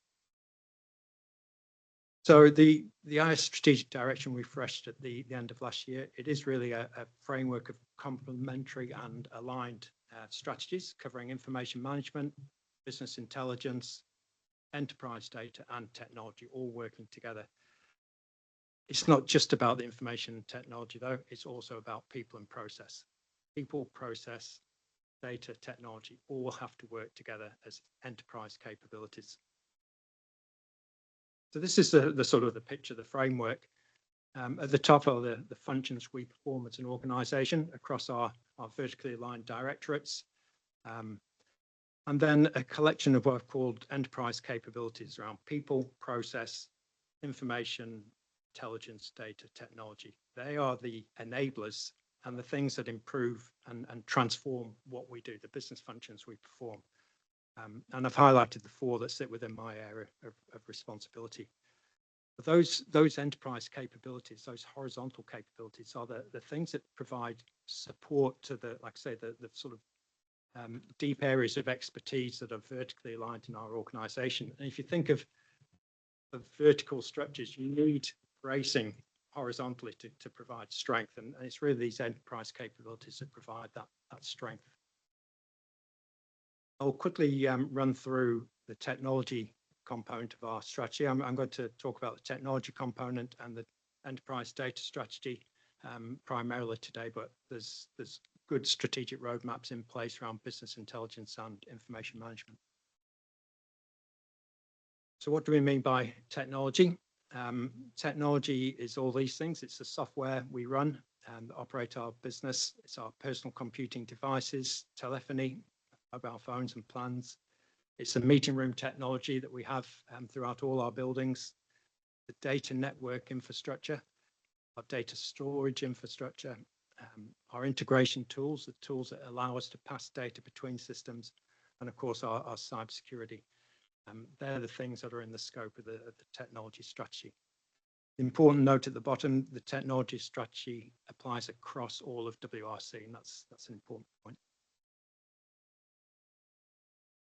So the IS strategic direction refreshed at the end of last year. It is really a framework of complementary and aligned strategies covering information management, business intelligence, enterprise data and technology all working together. It's not just about the information technology though, it's also about people and process. People, process, data, technology all have to work together as enterprise capabilities. So this is the sort of the picture, the framework. At the top are the functions we perform as an organization across our vertically aligned directorates. And then a collection of what I've called enterprise capabilities around people, process, information, intelligence, data, technology. They are the enablers and the things that improve and transform what we do, the business functions we perform. And I've highlighted the four that sit within my area of responsibility. But those enterprise capabilities, those horizontal capabilities are the things that provide support to the, like I say, the sort of deep areas of expertise that are vertically aligned in our organization. And if you think of vertical structures, you need bracing horizontally to provide strength. And it's really these enterprise capabilities that provide that strength. I'll quickly run through the technology component of our strategy. I'm going to talk about the technology component and the enterprise data strategy primarily today, but there's good strategic roadmaps in place around business intelligence and information management. So what do we mean by technology? Technology is all these things. It's the software we run and operate our business. It's our personal computing devices, telephony, mobile phones and plans. It's the meeting room technology that we have throughout all our buildings, the data network infrastructure, our data storage infrastructure, our integration tools, the tools that allow us to pass data between systems, and of course our cybersecurity. They're the things that are in the scope of the technology strategy. The important note at the bottom, the technology strategy applies across all of WRC, and that's an important point.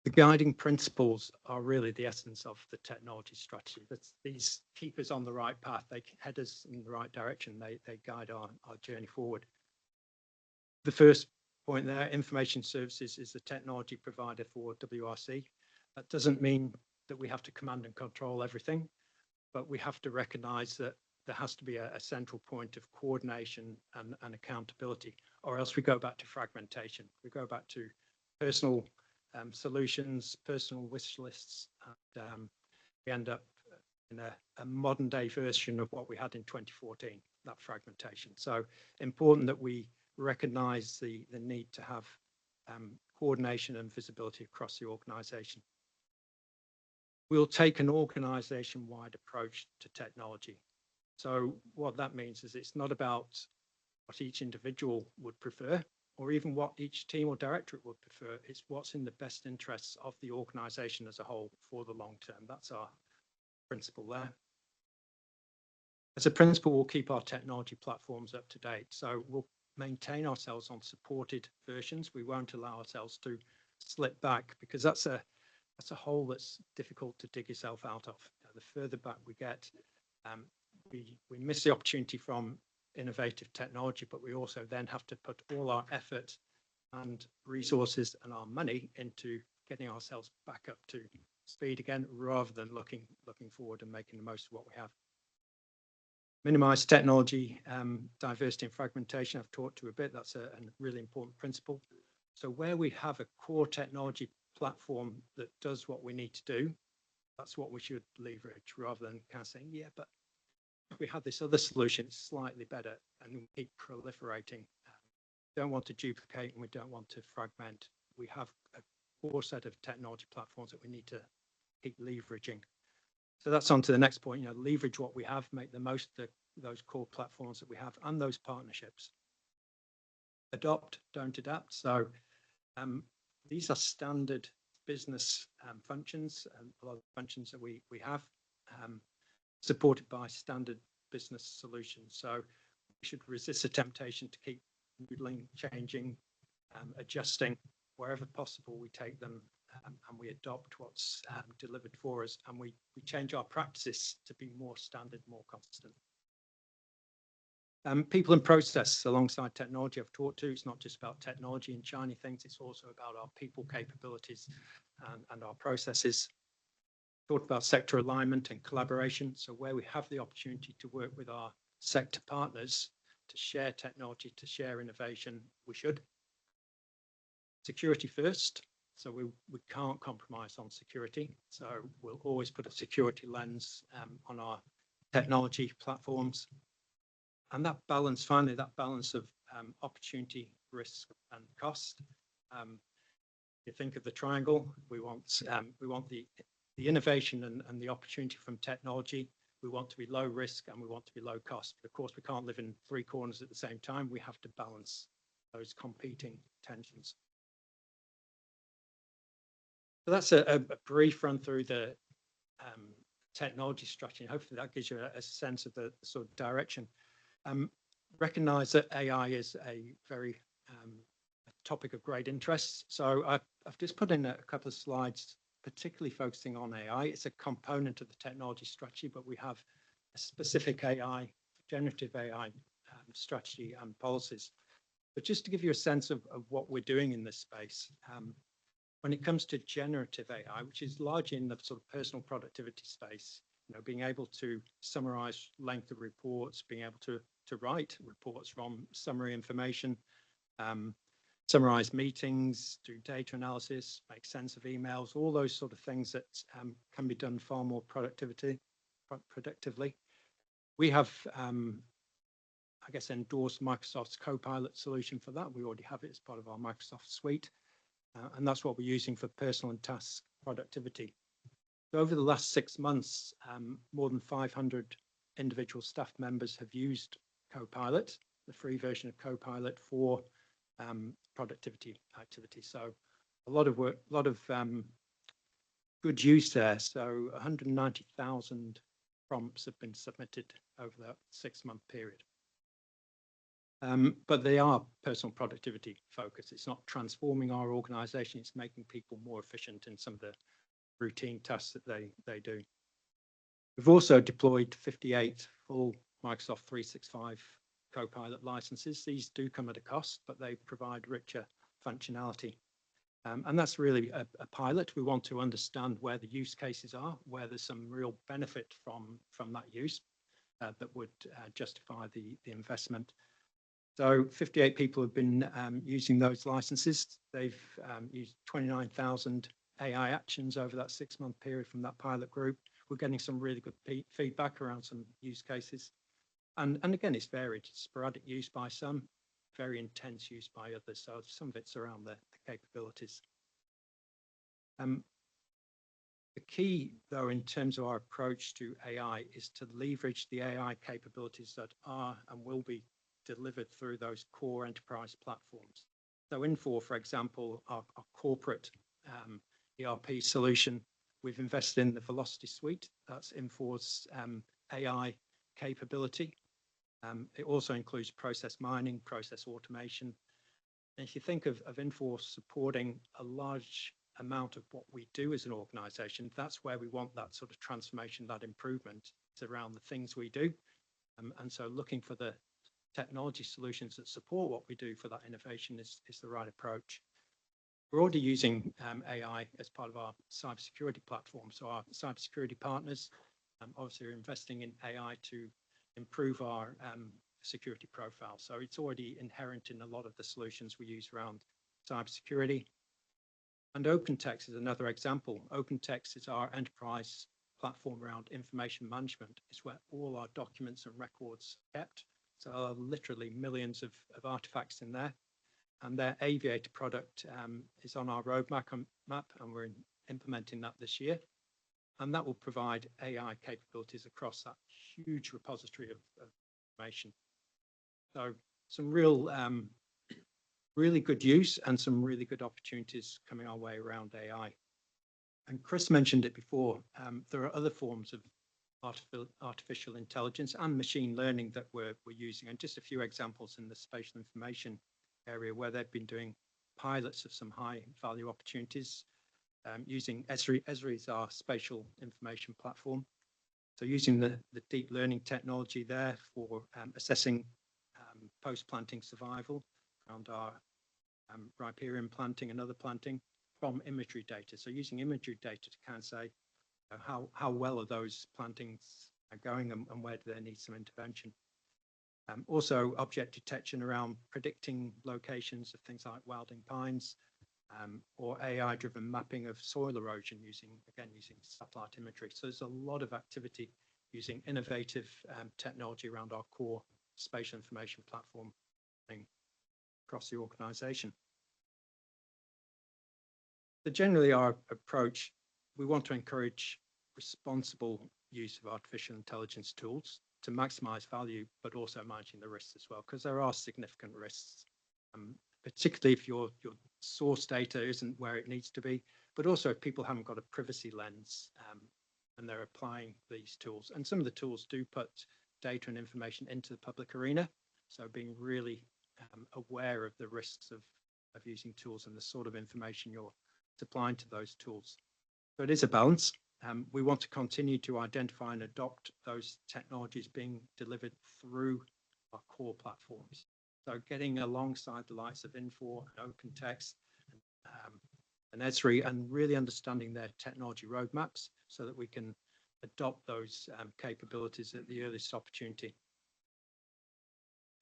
The guiding principles are really the essence of the technology strategy. These keep us on the right path. They head us in the right direction. They guide our journey forward. The first point there, information services is the technology provider for WRC. That doesn't mean that we have to command and control everything, but we have to recognize that there has to be a central point of coordination and accountability, or else we go back to fragmentation. We go back to personal solutions, personal wish lists, and we end up in a modern day version of what we had in 2014, that fragmentation. So important that we recognize the need to have coordination and visibility across the organization. we'll take an organisation-wide approach to technology. So what that means is it's not about what each individual would prefer, or even what each team or directorate would prefer. It's what's in the best interests of the organisation as a whole for the long term. That's our principle there. As a principle, we'll keep our technology platforms up to date. So we'll maintain ourselves on supported versions. We won't allow ourselves to slip back, because that's a hole that's difficult to dig yourself out of. The further back we get, we miss the opportunity from innovative technology, but we also then have to put all our effort and resources and our money into getting ourselves back up to speed again, rather than looking forward and making the most of what we have. Minimize technology, diversity and fragmentation. I've talked to a bit. That's a really important principle. So where we have a core technology platform that does what we need to do, that's what we should leverage, rather than kind of saying, yeah, but if we had this other solution, it's slightly better, and we keep proliferating. We don't want to duplicate, and we don't want to fragment. We have a core set of technology platforms that we need to keep leveraging. So that's on to the next point, leverage what we have, make the most of those core platforms that we have and those partnerships. Adopt, don't adapt. So these are standard business functions, and a lot of functions that we have, supported by standard business solutions. So we should resist the temptation to keep noodling, changing, adjusting. Wherever possible, we take them and we adopt what's delivered for us, and we change our practices to be more standard, more constant. People and process alongside technology I've talked to. It's not just about technology and shiny things, it's also about our people capabilities and our processes. Talked about sector alignment and collaboration. So where we have the opportunity to work with our sector partners to share technology, to share innovation, we should. Security first. So we can't compromise on security. So we'll always put a security lens on our technology platforms. And that balance, finally, that balance of opportunity, risk, and cost. You think of the triangle. We want the innovation and the opportunity from technology. We want to be low risk and we want to be low cost. But of course, we can't live in three corners at the same time. We have to balance those competing tensions. So that's a brief run through the technology strategy. Hopefully that gives you a sense of the sort of direction. Recognize that AI is a very topic of great interest. So I've just put in a couple of slides, particularly focusing on AI. It's a component of the technology strategy, but we have a specific AI, generative AI strategy and policies. But just to give you a sense of what we're doing in this space, when it comes to generative AI, which is largely in the sort of personal productivity space, being able to summarize length of reports, being able to write reports from summary information, summarize meetings, do data analysis, make sense of emails, all those sort of things that can be done far more productively. We have, I guess, endorsed Microsoft's Copilot solution for that. We already have it as part of our Microsoft suite. And that's what we're using for personal and task productivity. So over the last 6 months, more than 500 individual staff members have used Copilot, the free version of Copilot, for productivity activities. So a lot of work, a lot of good use there. So 190,000 prompts have been submitted over that 6-month period. But they are personal productivity focused. It's not transforming our organization. It's making people more efficient in some of the routine tasks that they do. We've also deployed 58 full Microsoft 365 Copilot licenses. These do come at a cost, but they provide richer functionality. And that's really a pilot. We want to understand where the use cases are, where there's some real benefit from that use that would justify the investment. So 58 people have been using those licenses. They've used 29,000 AI actions over that 6-month period from that pilot group. We're getting some really good feedback around some use cases. And again, it's varied. Sporadic use by some, very intense use by others. So some of it's around the capabilities. The key, though, in terms of our approach to AI is to leverage the AI capabilities that are and will be delivered through those core enterprise platforms. So Infor, for example, our corporate ERP solution, we've invested in the Velocity Suite. That's Infor's AI capability. It also includes process mining, process automation. And if you think of Infor supporting a large amount of what we do as an organization, that's where we want that sort of transformation, that improvement. It's around the things we do. And so looking for the technology solutions that support what we do for that innovation is the right approach. We're already using AI as part of our cybersecurity platform. So our cybersecurity partners obviously are investing in AI to improve our security profile. So it's already inherent in a lot of the solutions we use around cybersecurity. And OpenText is another example. OpenText is our enterprise platform around information management. It's where all our documents and records are kept. So literally millions of artifacts in there. And their Aviator product is on our roadmap, and we're implementing that this year. And that will provide AI capabilities across that huge repository of information. So some really good use and some really good opportunities coming our way around AI. And Chris mentioned it before, there are other forms of artificial intelligence and machine learning that we're using, and just a few examples in the spatial information area where they've been doing pilots of some high value opportunities using Esri. Esri is our spatial information platform. So using the deep learning technology there for assessing post-planting survival around our riparian planting and other planting from imagery data. So using imagery data to kind of say how well are those plantings going and where do they need some intervention. Also object detection around predicting locations of things like wilding pines or AI-driven mapping of soil erosion using satellite imagery. So there's a lot of activity using innovative technology around our core spatial information platform across the organization. So generally our approach, we want to encourage responsible use of artificial intelligence tools to maximize value, but also managing the risks as well, because there are significant risks, particularly if your source data isn't where it needs to be, but also if people haven't got a privacy lens and they're applying these tools. And some of the tools do put data and information into the public arena. So being really aware of the risks of using tools and the sort of information you're supplying to those tools. So it is a balance. We want to continue to identify and adopt those technologies being delivered through our core platforms. So getting alongside the likes of Infor and OpenText and Esri and really understanding their technology roadmaps so that we can adopt those capabilities at the earliest opportunity.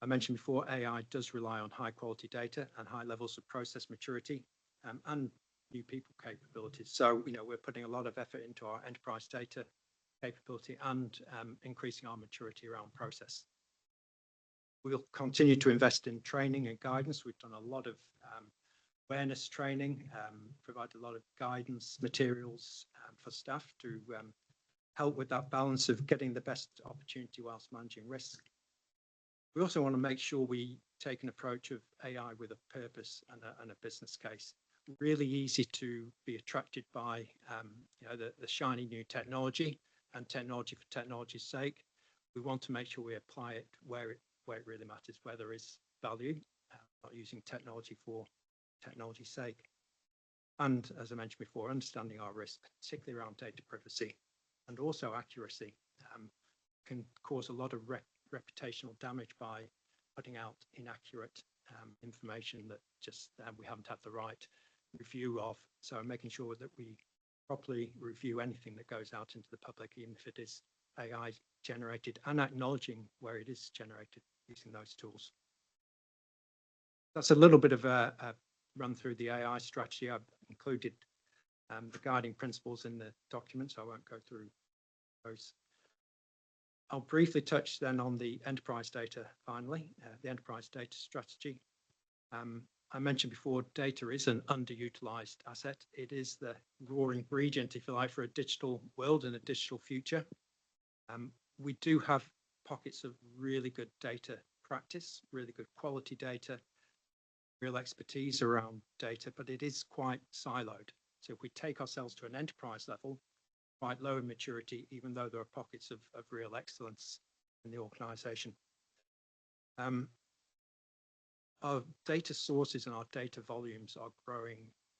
I mentioned before, AI does rely on high quality data and high levels of process maturity and new people capabilities. So, we're putting a lot of effort into our enterprise data capability and increasing our maturity around process. We'll continue to invest in training and guidance. We've done a lot of awareness training, provided a lot of guidance materials for staff to help with that balance of getting the best opportunity whilst managing risk. We also want to make sure we take an approach of AI with a purpose and a business case. Really easy to be attracted by the shiny new technology and technology for technology's sake. We want to make sure we apply it where it really matters, where there is value, not using technology for technology's sake. And as I mentioned before, understanding our risk, particularly around data privacy and also accuracy, can cause a lot of reputational damage by putting out inaccurate information that just we haven't had the right review of. So making sure that we properly review anything that goes out into the public, even if it is AI generated, and acknowledging where it is generated using those tools. That's a little bit of a run through the AI strategy. I've included the guiding principles in the document, so I won't go through those. I'll briefly touch then on the enterprise data finally, the enterprise data strategy. I mentioned before, data is an underutilized asset. It is the raw ingredient, if you like, for a digital world and a digital future. We do have pockets of really good data practice, really good quality data, real expertise around data, but it is quite siloed. So if we take ourselves to an enterprise level, quite low in maturity, even though there are pockets of real excellence in the organization. Our data sources and our data volumes are growing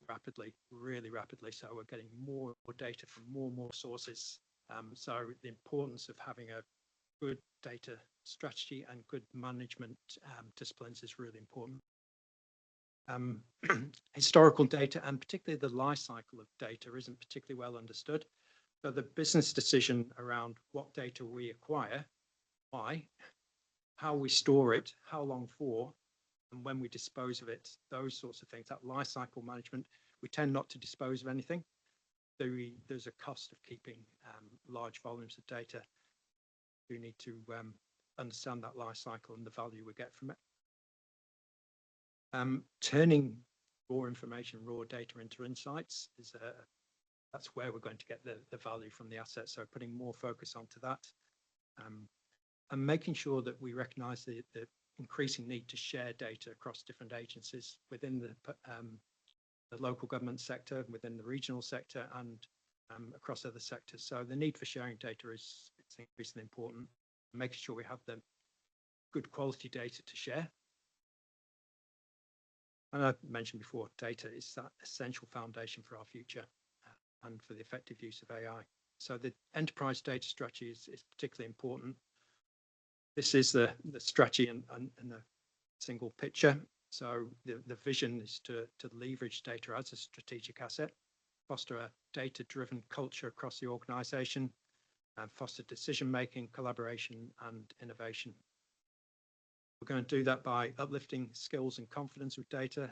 rapidly, really rapidly. So we're getting more and more data from more and more sources. So the importance of having a good data strategy and good management disciplines is really important. Historical data, and particularly the life cycle of data, isn't particularly well understood. So the business decision around what data we acquire, why, how we store it, how long for, and when we dispose of it, those sorts of things, that life cycle management, we tend not to dispose of anything. There's a cost of keeping large volumes of data. We need to understand that life cycle and the value we get from it. Turning raw information, raw data into insights that's where we're going to get the value from the asset. So putting more focus onto that, and making sure that we recognise the increasing need to share data across different agencies within the local government sector, within the regional sector, and across other sectors. So the need for sharing data is increasingly important. Making sure we have the good quality data to share. And I mentioned before, data is that essential foundation for our future and for the effective use of AI. So the enterprise data strategy is particularly important. This is the strategy in a single picture. So the vision is to leverage data as a strategic asset, foster a data-driven culture across the organisation, and foster decision-making, collaboration and innovation. We're going to do that by uplifting skills and confidence with data,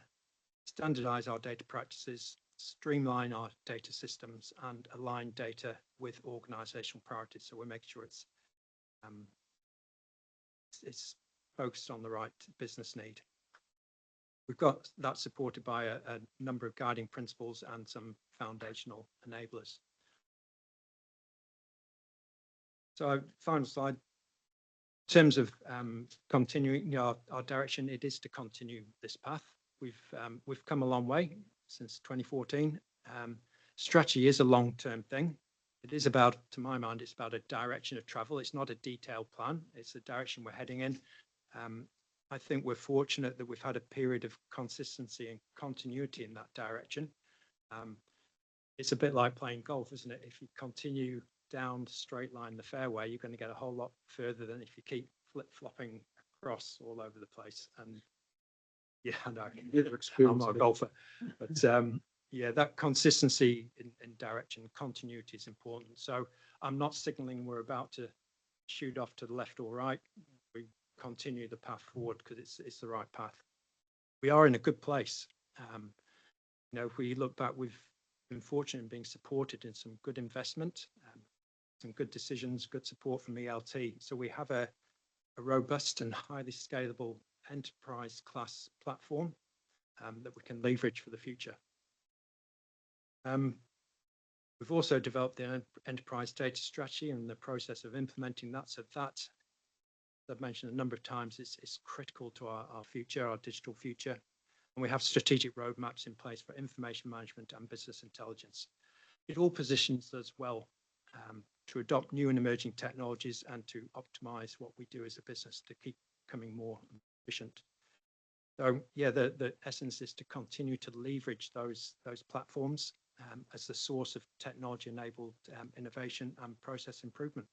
standardise our data practices, streamline our data systems and align data with organisational priorities. So we're making sure it's focused on the right business need. We've got that supported by a number of guiding principles and some foundational enablers. So final slide. In terms of continuing our direction, it is to continue this path. We've come a long way since 2014. Strategy is a long-term thing. It is about, to my mind, it's about a direction of travel. It's not a detailed plan. It's the direction we're heading in. I think we're fortunate that we've had a period of consistency and continuity in that direction. It's a bit like playing golf, isn't it? If you continue down straight line the fairway, you're going to get a whole lot further than if you keep flip-flopping across all over the place. And yeah, I know, I'm not a golfer, but yeah, that consistency in direction, continuity is important. So I'm not signaling we're about to shoot off to the left or right. We continue the path forward because it's the right path. We are in a good place. You know, if we look back, we've been fortunate in being supported in some good investment, some good decisions, good support from ELT. So we have a robust and highly scalable enterprise class platform that we can leverage for the future. We've also developed the enterprise data strategy and the process of implementing that. So that, as I've mentioned a number of times, is critical to our future, our digital future. And we have strategic roadmaps in place for information management and business intelligence. It all positions us well to adopt new and emerging technologies and to optimize what we do as a business to keep becoming more efficient. So yeah, the essence is to continue to leverage those platforms as the source of technology-enabled innovation and process improvement.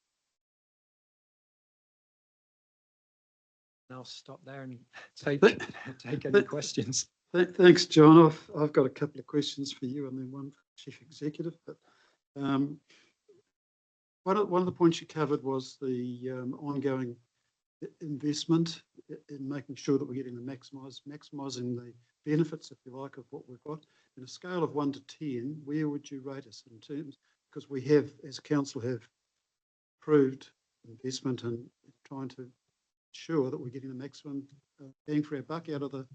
And I'll stop there and take any questions. Thanks, John. I've got a couple of questions for you and then one for Chief Executive. But one of the points you covered was the ongoing investment in making sure that we're getting the maximising the benefits, if you like, of what we've got. In a scale of 1 to 10, where would you rate us in terms, because we have, as a council, have approved investment and trying to ensure that we're getting the maximum bang for our buck out of the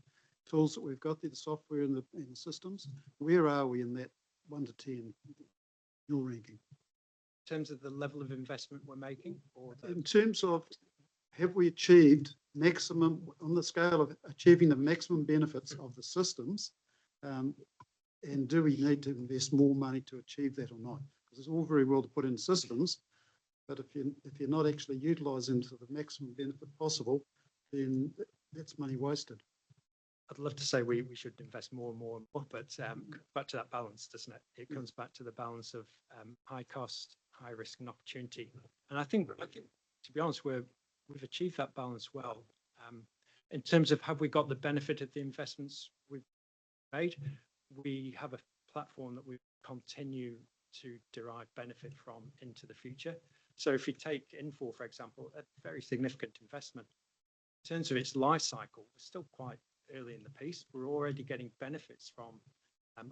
tools that we've got there, the software and the systems, where are we in that 1 to 10, your ranking? In terms of the level of investment we're making, or In terms of, have we achieved maximum, on the scale of achieving the maximum benefits of the systems? And do we need to invest more money to achieve that or not? Because it's all very well to put in systems, but if you're not actually utilising to the maximum benefit possible, then that's money wasted. I'd love to say we should invest more and more and more, but back to that balance, doesn't it? It comes back to the balance of high cost, high risk and opportunity. And I think to be honest, we've achieved that balance well. In terms of have we got the benefit of the investments we've made, we have a platform that we continue to derive benefit from into the future. So if you take Infor, for example, a very significant investment, in terms of its life cycle, we're still quite early in the piece. We're already getting benefits from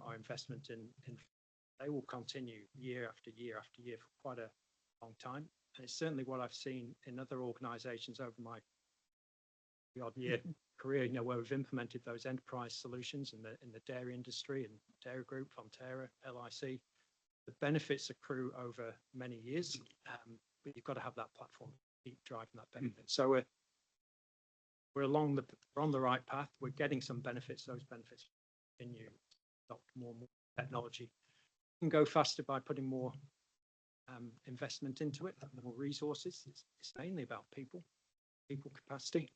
our investment in. They will continue year after year after year for quite a long time. And it's certainly what I've seen in other organisations over my odd year career, where we've implemented those enterprise solutions in the dairy industry and Dairy Group, Fonterra, LIC. The benefits accrue over many years, but you've got to have that platform to keep driving that benefit. So we're on the right path. We're getting some benefits. Those benefits continue. Adopt more and more technology. We can go faster by putting more investment into it, more resources. It's mainly about people capacity,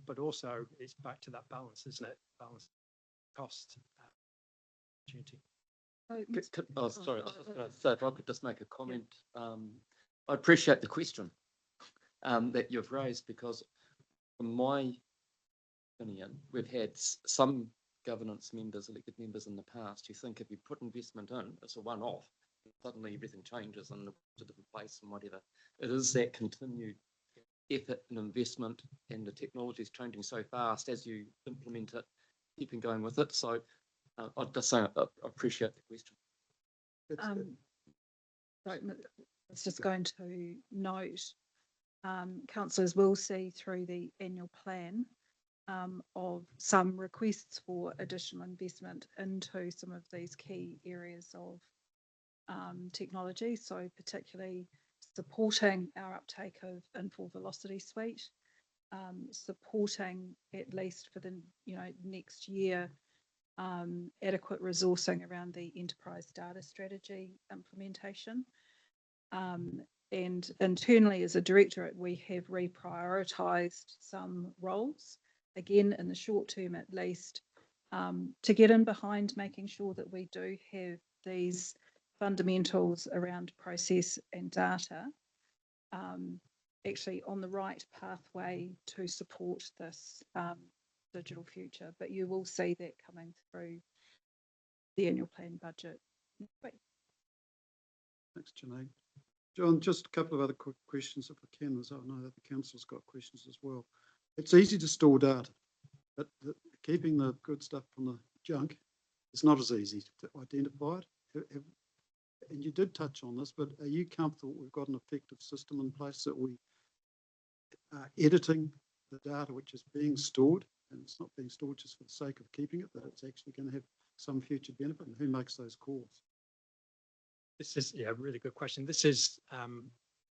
but also it's back to that balance, isn't it? Balance, cost, opportunity. Oh, sorry. I was just going to say, if I could just make a comment. I appreciate the question that you've raised, because from my opinion, we've had some governance members, elected members in the past who think if you put investment in, it's a one-off, suddenly everything changes and it's a different place and whatever. It is that continued effort and investment, and the technology is changing so fast as you implement it, keeping going with it. So I'd just say I appreciate the question. I was just going to note, councillors will see through the annual plan of some requests for additional investment into some of these key areas of technology. So particularly supporting our uptake of Infor Velocity Suite, supporting at least for the next year adequate resourcing around the enterprise data strategy implementation. And internally as a directorate, we have reprioritised some roles, again in the short term at least, to get in behind making sure that we do have these fundamentals around process and data actually on the right pathway to support this digital future. But you will see that coming through the annual plan budget. Thanks, Janine. John, just a couple of other quick questions if I can, as I know that the council's got questions as well. It's easy to store data, but keeping the good stuff from the junk is not as easy to identify it. And you did touch on this, but are you comfortable we've got an effective system in place that we are editing the data which is being stored, and it's not being stored just for the sake of keeping it, that it's actually going to have some future benefit, and who makes those calls? This is a really good question. This is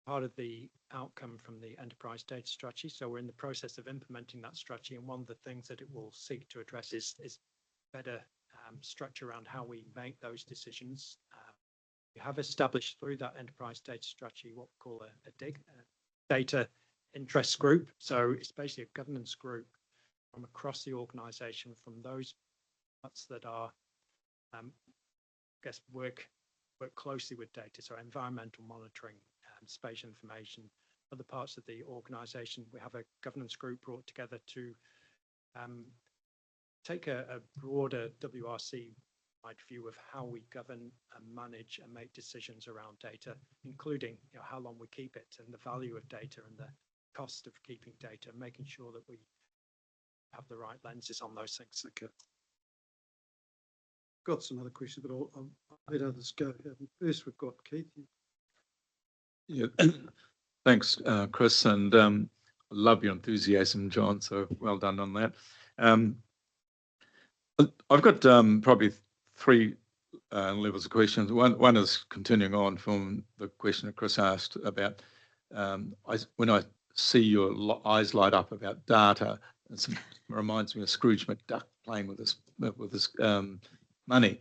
part of the outcome from the enterprise data strategy. So we're in the process of implementing that strategy, and one of the things that it will seek to address is better structure around how we make those decisions. We have established through that enterprise data strategy what we call a DIG, a data interest group. So it's basically a governance group from across the organisation, from those parts that are, work closely with data, so environmental monitoring, spatial information, other parts of the organisation. We have a governance group brought together to take a broader WRC-wide view of how we govern and manage and make decisions around data, including how long we keep it and the value of data and the cost of keeping data, making sure that we have the right lenses on those things. Okay. Got some other questions, but I'll let others go. First, we've got Keith. Yeah, thanks, Chris, and I love your enthusiasm, John. So well done on that. I've got probably three levels of questions. One is continuing on from the question that Chris asked about when I see your eyes light up about data, it reminds me of Scrooge McDuck playing with this money.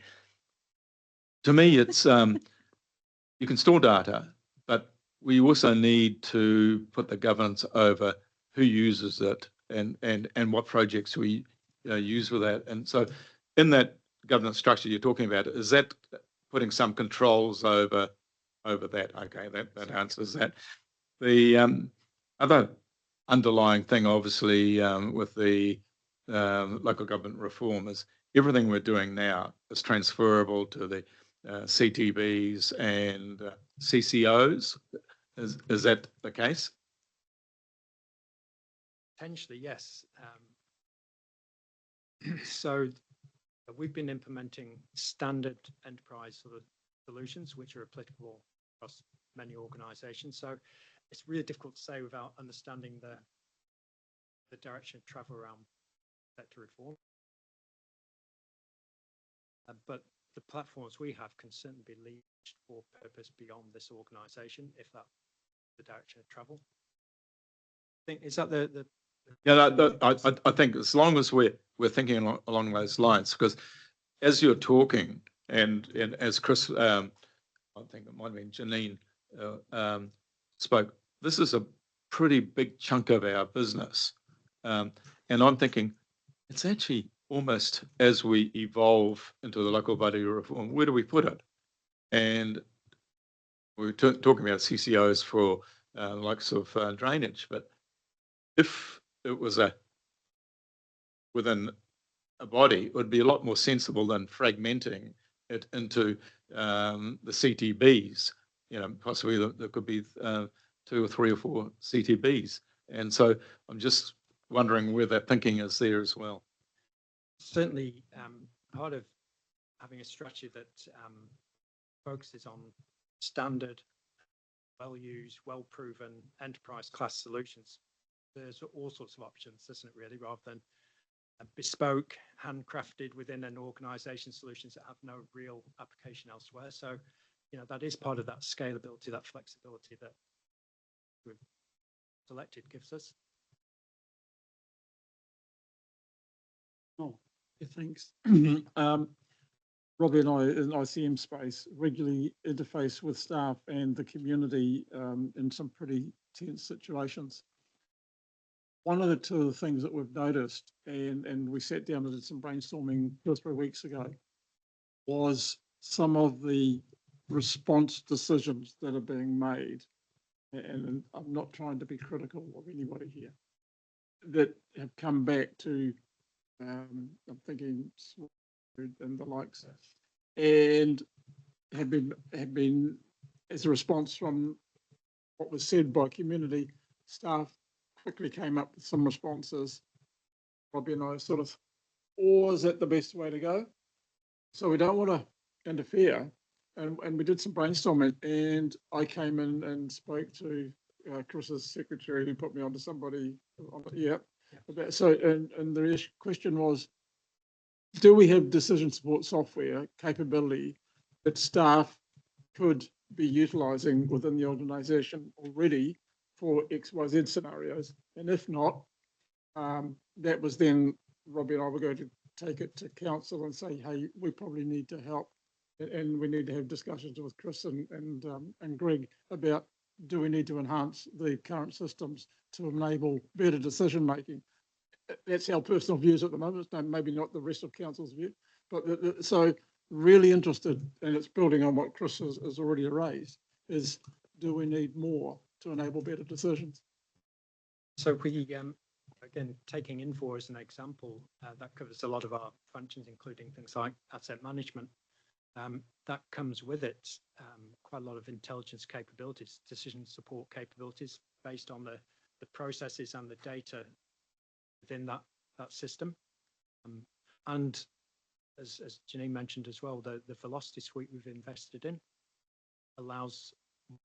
To me, it's you can store data, but we also need to put the governance over who uses it and what projects we use with that. And so in that governance structure you're talking about, is that putting some controls over that? Okay, that answers that. The other underlying thing, obviously, with the local government reform is everything we're doing now is transferable to the CTBs and CCOs. Is that the case? Potentially, yes. So we've been implementing standard enterprise sort of solutions, which are applicable across many organisations. So it's really difficult to say without understanding the direction of travel around sector reform. But the platforms we have can certainly be leveraged for purpose beyond this organisation, if that's the direction of travel. I think, is that the Yeah, I think as long as we're thinking along those lines, because as you're talking and as Chris, I think it might have been Janine spoke, this is a pretty big chunk of our business. And I'm thinking it's actually almost as we evolve into the local body reform, where do we put it? And we're talking about CCOs for the likes of drainage, but if it was within a body, it would be a lot more sensible than fragmenting it into the CTBs. You know, possibly there could be 2 or 3 or 4 CTBs. And so I'm just wondering where that thinking is there as well. Certainly, part of having a strategy that focuses on standard, well-used, well-proven enterprise class solutions. There's all sorts of options, isn't it, really, rather than bespoke, handcrafted within an organisation solutions that have no real application elsewhere. So, you know, that is part of that scalability, that flexibility that we've selected gives us. Oh, yeah, thanks. Robbie and I in ICM space regularly interface with staff and the community in some pretty tense situations. One of the 2 of the things that we've noticed, and we sat down and did some brainstorming 2 or 3 weeks ago, was some of the response decisions that are being made. And I'm not trying to be critical of anybody here, that have come back to, I'm thinking and the likes, and have been as a response from what was said by community staff. Quickly came up with some responses. Robbie and I sort of, or is that the best way to go? So we don't want to interfere. And we did some brainstorming, and I came in and spoke to Chris's secretary, who put me onto somebody. So the question was, do we have decision support software capability that staff could be utilising within the organisation already for XYZ scenarios? And if not, that was then Robbie and I were going to take it to council and say, hey, we probably need to help, and we need to have discussions with Chris and Greg about, do we need to enhance the current systems to enable better decision making? That's our personal views at the moment. Maybe not the rest of council's view, but so really interested, and it's building on what Chris has already raised, is do we need more to enable better decisions? So we, again, taking Infor as an example, that covers a lot of our functions, including things like asset management. That comes with it quite a lot of intelligence capabilities, decision support capabilities based on the processes and the data within that system. And as Janine mentioned as well, the Velocity suite we've invested in allows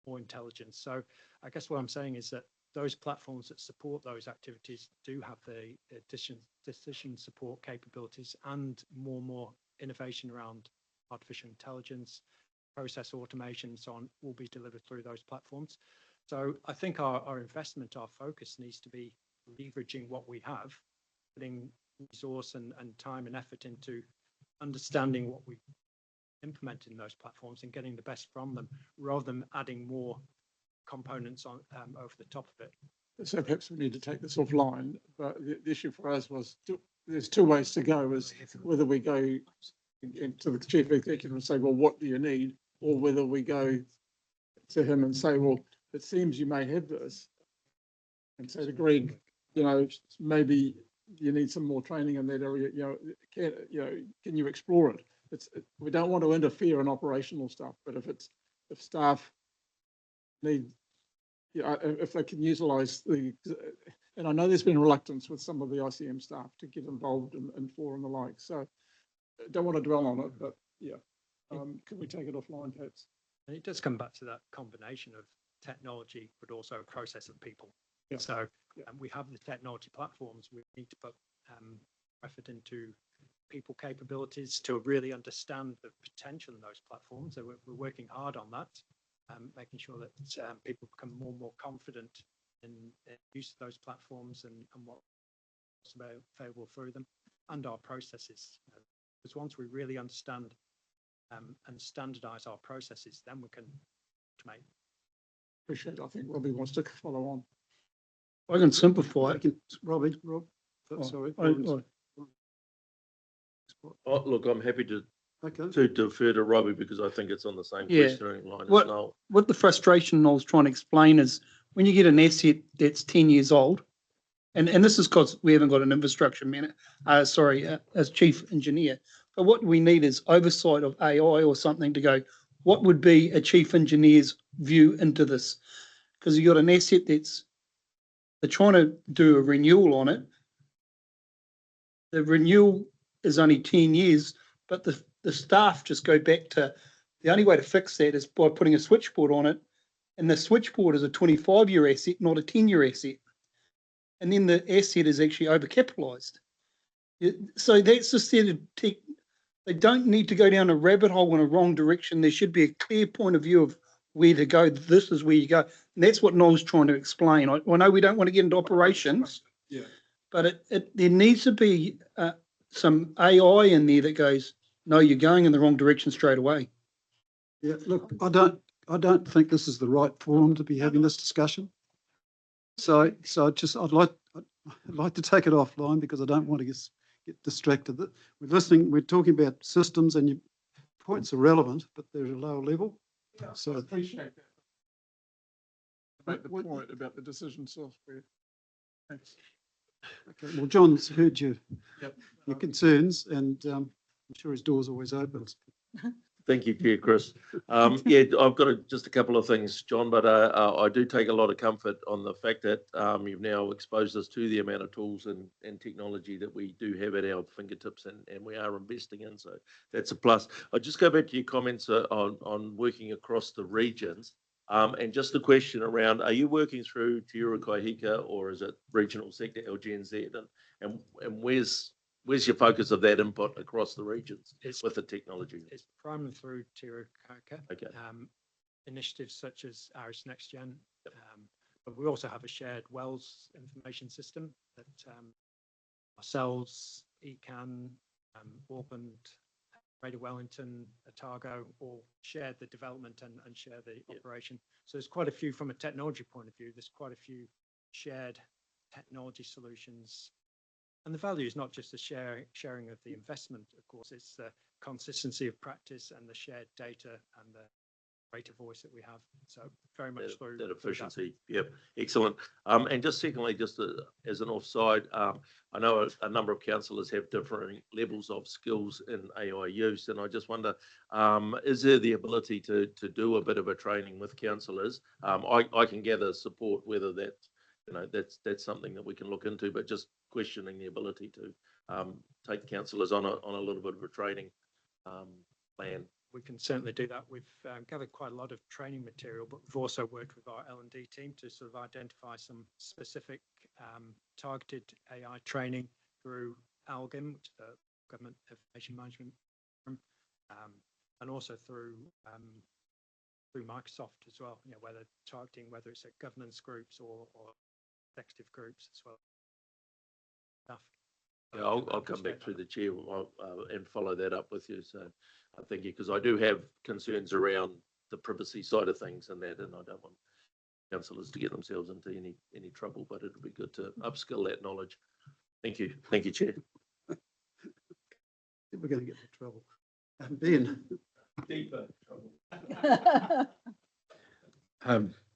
more intelligence. So I guess what I'm saying is that those platforms that support those activities do have the decision support capabilities and more innovation around artificial intelligence, process automation, and so on, will be delivered through those platforms. So I think our investment, our focus needs to be leveraging what we have, putting resource and time and effort into understanding what we implement in those platforms and getting the best from them, rather than adding more components on over the top of it. So perhaps we need to take this offline, but the issue for us was there's two ways to go, is whether we go into the chief executive and say, well, what do you need? Or whether we go to him and say, well, it seems you may have this. And say to Greg, you know, maybe you need some more training in that area, can you explore it? We don't want to interfere in operational stuff, but if staff need, if they can utilise and I know there's been reluctance with some of the ICM staff to get involved in FOR and the like. So I don't want to dwell on it, but yeah, can we take it offline perhaps? And it does come back to that combination of technology, but also a process of people. Yeah. So we have the technology platforms. We need to put effort into people capabilities to really understand the potential in those platforms. So we're working hard on that, making sure that people become more and more confident in use of those platforms and what's available through them, and our processes. Because once we really understand and standardise our processes, then we can automate. Appreciate it. I think Robbie wants to follow on. I can simplify it. Rob, sorry. Oh, look, I'm happy to Okay. defer to Robbie because I think it's on the same Yeah. questioning line as What- Noel. What the frustration I was trying to explain is when you get an asset that's 10 years old, and this is because we haven't got an infrastructure as chief engineer, but what we need is oversight of AI or something to go, what would be a chief engineer's view into this? Because you've got an asset they're trying to do a renewal on it. The renewal is only 10 years, but the staff just go back to, the only way to fix that is by putting a switchboard on it. And the switchboard is a 25-year asset, not a 10-year asset. And then the asset is actually overcapitalized. So that's the set of tech. They don't need to go down a rabbit hole in a wrong direction. There should be a clear point of view of where to go. This is where you go. And that's what Noel's trying to explain. I know we don't want to get into operations, Yeah. but there needs to be some AI in there that goes, no, you're going in the wrong direction straight away. Yeah, look, I don't think this is the right forum to be having this discussion. So I'd like to take it offline because I don't want to get distracted. We're talking about systems, and your points are relevant, but they're at a lower level. Yeah, So I appreciate that. Make the point about the decision software. Thanks. Okay, well, John's heard your Yep. concerns, and I'm sure his door's always open. Thank you, Chair Chris. Yeah, I've got just a couple of things, John, but I do take a lot of comfort on the fact that you've now exposed us to the amount of tools and technology that we do have at our fingertips and we are investing in. So that's a plus. I'll just go back to your comments on working across the regions. And just the question around, are you working through Te Ura Kaihika or is it regional sector, LGNZ? And where's your focus of that input across the regions with the technology? It's primarily through Te Ura Kaihika. Okay. Initiatives such as Irish Next Gen. But we also have a shared wells information system that ourselves, ECAN, Auckland, Greater Wellington, Otago all share the development and share the operation. So there's quite a few from a technology point of view. There's quite a few shared technology solutions. And the value is not just the sharing of the investment, of course, it's the consistency of practice and the shared data and the rate of voice that we have. So very much through that efficiency. Yep, excellent. And just secondly, just as an offside, I know a number of councillors have different levels of skills in AI use, and I just wonder, is there the ability to do a bit of a training with councillors? I can gather support whether that's something that we can look into, but just questioning the ability to take councillors on a little bit of a training plan we can certainly do that. We've gathered quite a lot of training material, but we've also worked with our L&D team to sort of identify some specific targeted AI training through ALGIM, which is the Government Information Management Program, and also through Microsoft as well, you know, whether targeting, whether it's at governance groups or executive groups as well. Stuff. Yeah, I'll come back through the chair and follow that up with you. So thank you, because I do have concerns around the privacy side of things and that, and I don't want councillors to get themselves into any trouble, but it'll be good to upskill that knowledge. Thank you. Thank you, Chair. We're going to get into trouble. Ben. Deeper trouble.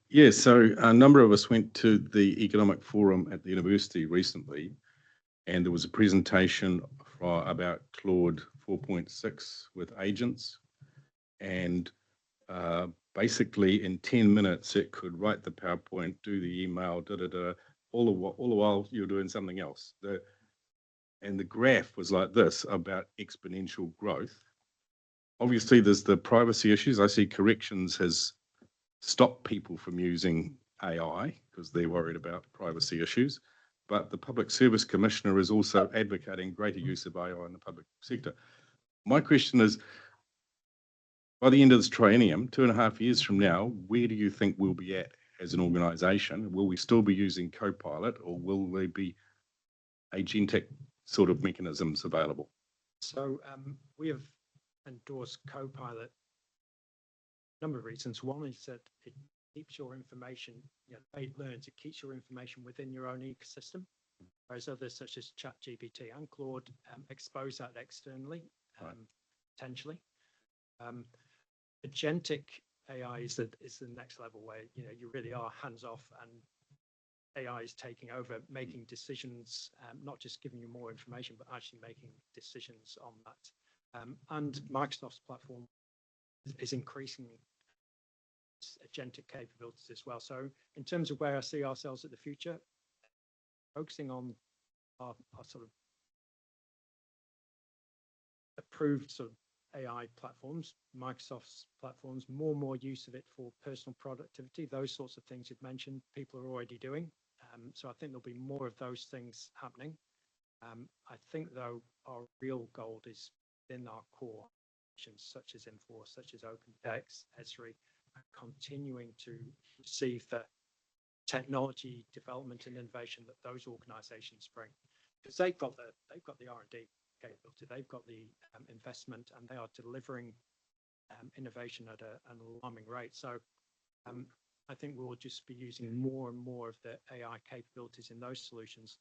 Yeah, so a number of us went to the economic forum at the university recently, and there was a presentation about Claude 4.6 with agents. And basically in 10 minutes, it could write the PowerPoint, do the email, all the while you're doing something else. And the graph was like this about exponential growth. Obviously, there's the privacy issues. I see corrections has stopped people from using AI because they're worried about privacy issues. But the Public Service Commissioner is also advocating greater use of AI in the public sector. My question is, by the end of this triennium, 2.5 years from now, where do you think we'll be at as an organisation? Will we still be using Copilot, or will there be agentic sort of mechanisms available? So we have endorsed Copilot for a number of reasons. One is that it keeps your information, you know, it learns, it keeps your information within your own ecosystem, whereas others such as ChatGPT and Claude expose that externally, potentially. Agentic AI is the next level where, you know, you really are hands off and AI is taking over, making decisions, not just giving you more information, but actually making decisions on that. And Microsoft's platform is increasing agentic capabilities as well. So in terms of where I see ourselves at the future, focusing on our sort of approved sort of AI platforms, Microsoft's platforms, more use of it for personal productivity, those sorts of things you've mentioned, people are already doing. So I think there'll be more of those things happening. I think, though, our real gold is in our core functions, such as Enforce, such as OpenText, Esri, and continuing to receive the technology development and innovation that those organisations bring, because they've got the R&D capability, they've got the investment, and they are delivering innovation at an alarming rate. So I think we'll just be using more and more of the AI capabilities in those solutions.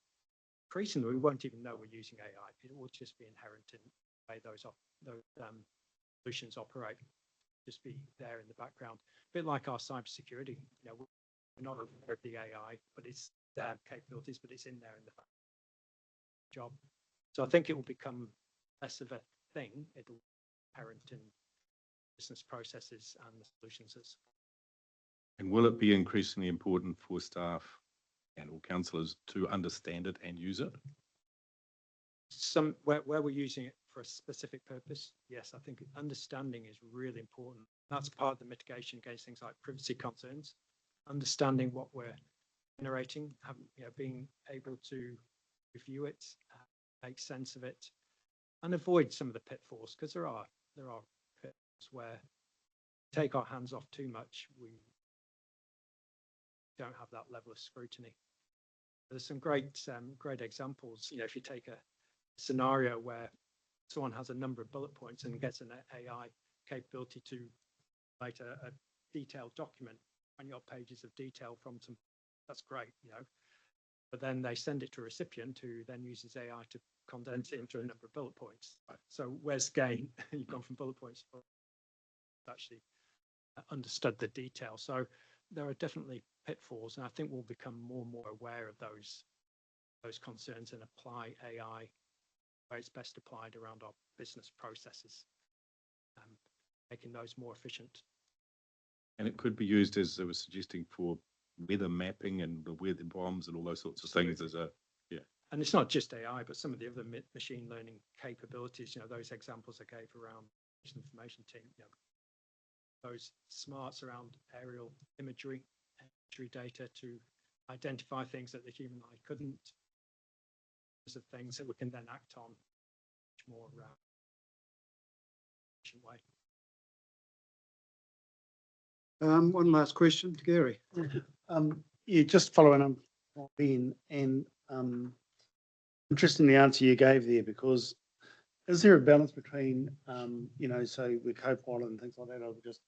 Increasingly, we won't even know we're using AI. It will just be inherent in the way those solutions operate, just be there in the background. A bit like our cybersecurity, you know, we're not aware of the AI, but it's capabilities, but it's in there in the background job. So I think it will become less of a thing. It'll be inherent in business processes and the solutions. And will it be increasingly important for staff and all councillors to understand it and use it? Where we're using it for a specific purpose, yes, I think understanding is really important. That's part of the mitigation against things like privacy concerns. Understanding what we're generating, you know, being able to review it, make sense of it, and avoid some of the pitfalls, because there are pitfalls where take our hands off too much, we don't have that level of scrutiny. There's some great examples. You know, if you take a scenario where someone has a number of bullet points and gets an AI capability to write a detailed document, 20-odd pages of detail from some, that's great, you know. But then they send it to a recipient who then uses AI to condense it into a number of bullet points. So where's the gain? You've gone from bullet points to actually understood the detail. So there are definitely pitfalls, and I think we'll become more and more aware of those concerns and apply AI where it's best applied around our business processes, making those more efficient. And it could be used, as I was suggesting, for weather mapping and the weather bombs and all those sorts of things. As a and it's not just AI, but some of the other machine learning capabilities. You know, those examples I gave around information team, those smarts around aerial imagery data to identify things that the human eye couldn't, of things that we can then act on much more efficient way. One last question to Gary. Yeah, just following on Ben, and interesting the answer you gave there, because is there a balance between, so with co-pilot and things like that, or just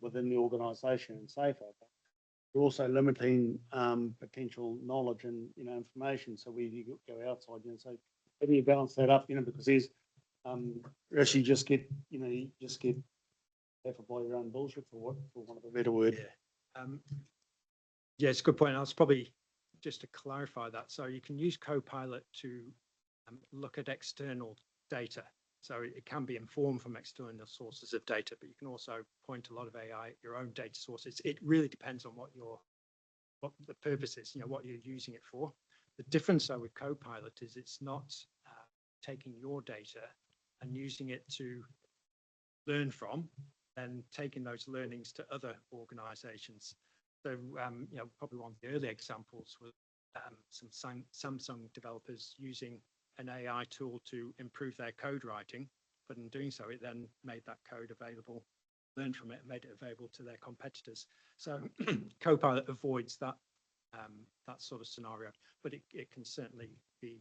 within the organisation and safer, but we're also limiting potential knowledge and, information. So we go outside, so how do you balance that up, because there's, actually just get, you just get careful by your own bullshit, for want of a better word. Yeah, it's a good point. I was probably just to clarify that. So you can use Copilot to look at external data. So it can be informed from external sources of data, but you can also point a lot of AI at your own data sources. It really depends on what the purpose is, what you're using it for. The difference though with Copilot is it's not taking your data and using it to learn from, and taking those learnings to other organizations. So, probably one of the early examples was some Samsung developers using an AI tool to improve their code writing, but in doing so, it then made that code available, learned from it, and made it available to their competitors. So Copilot avoids that sort of scenario, but it can certainly be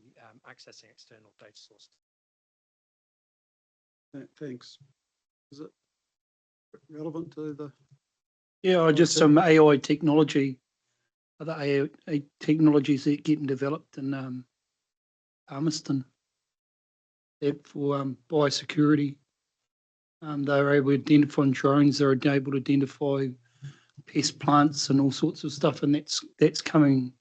accessing external data sources. Thanks. Is it relevant to the? Yeah, just some AI technology, other AI technologies that are getting developed in Palmerston for biosecurity. They're able to identify drones, they're able to identify pest plants and all sorts of stuff, and that's coming.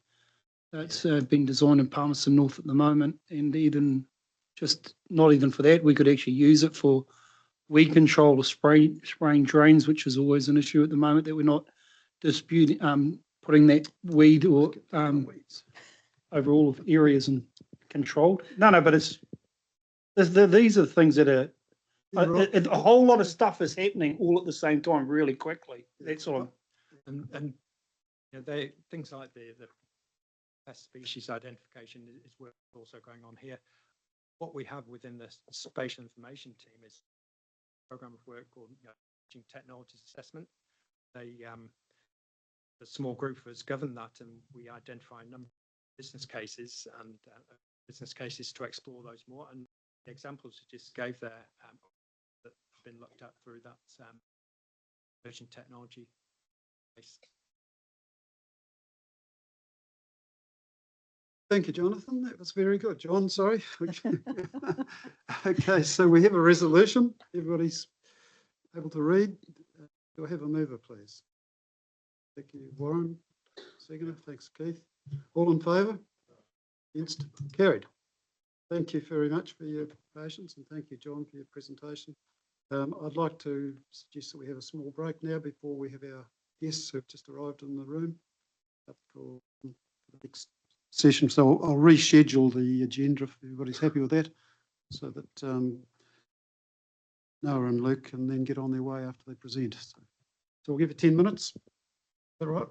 That's being designed in Palmerston North at the moment, and even just not even for that, we could actually use it for weed control or spraying drains, which is always an issue at the moment, that we're not disputing, putting that weed or over all of areas and controlled. No, but these are things that are, a whole lot of stuff is happening all at the same time really quickly. That's all. And things like the pest species identification is work also going on here. What we have within the spatial information team is a program of work called technologies assessment. The small group has governed that, and we identify a number of business cases and business cases to explore those more. And the examples you just gave there that have been looked at through that emerging technology space. Thank you, Jonathan. That was very good. John, sorry. Okay, so we have a resolution. Everybody's able to read. Do I have a mover, please? Thank you, Warren. Seconder. Thanks, Keith. All in favour? Against? Carried. Thank you very much for your patience, and thank you, John, for your presentation. I'd like to suggest that we have a small break now before we have our guests who have just arrived in the room for the next session. So I'll reschedule the agenda if everybody's happy with that, so that Noah and Luke can then get on their way after they present. So we'll give it 10 minutes. Is that right?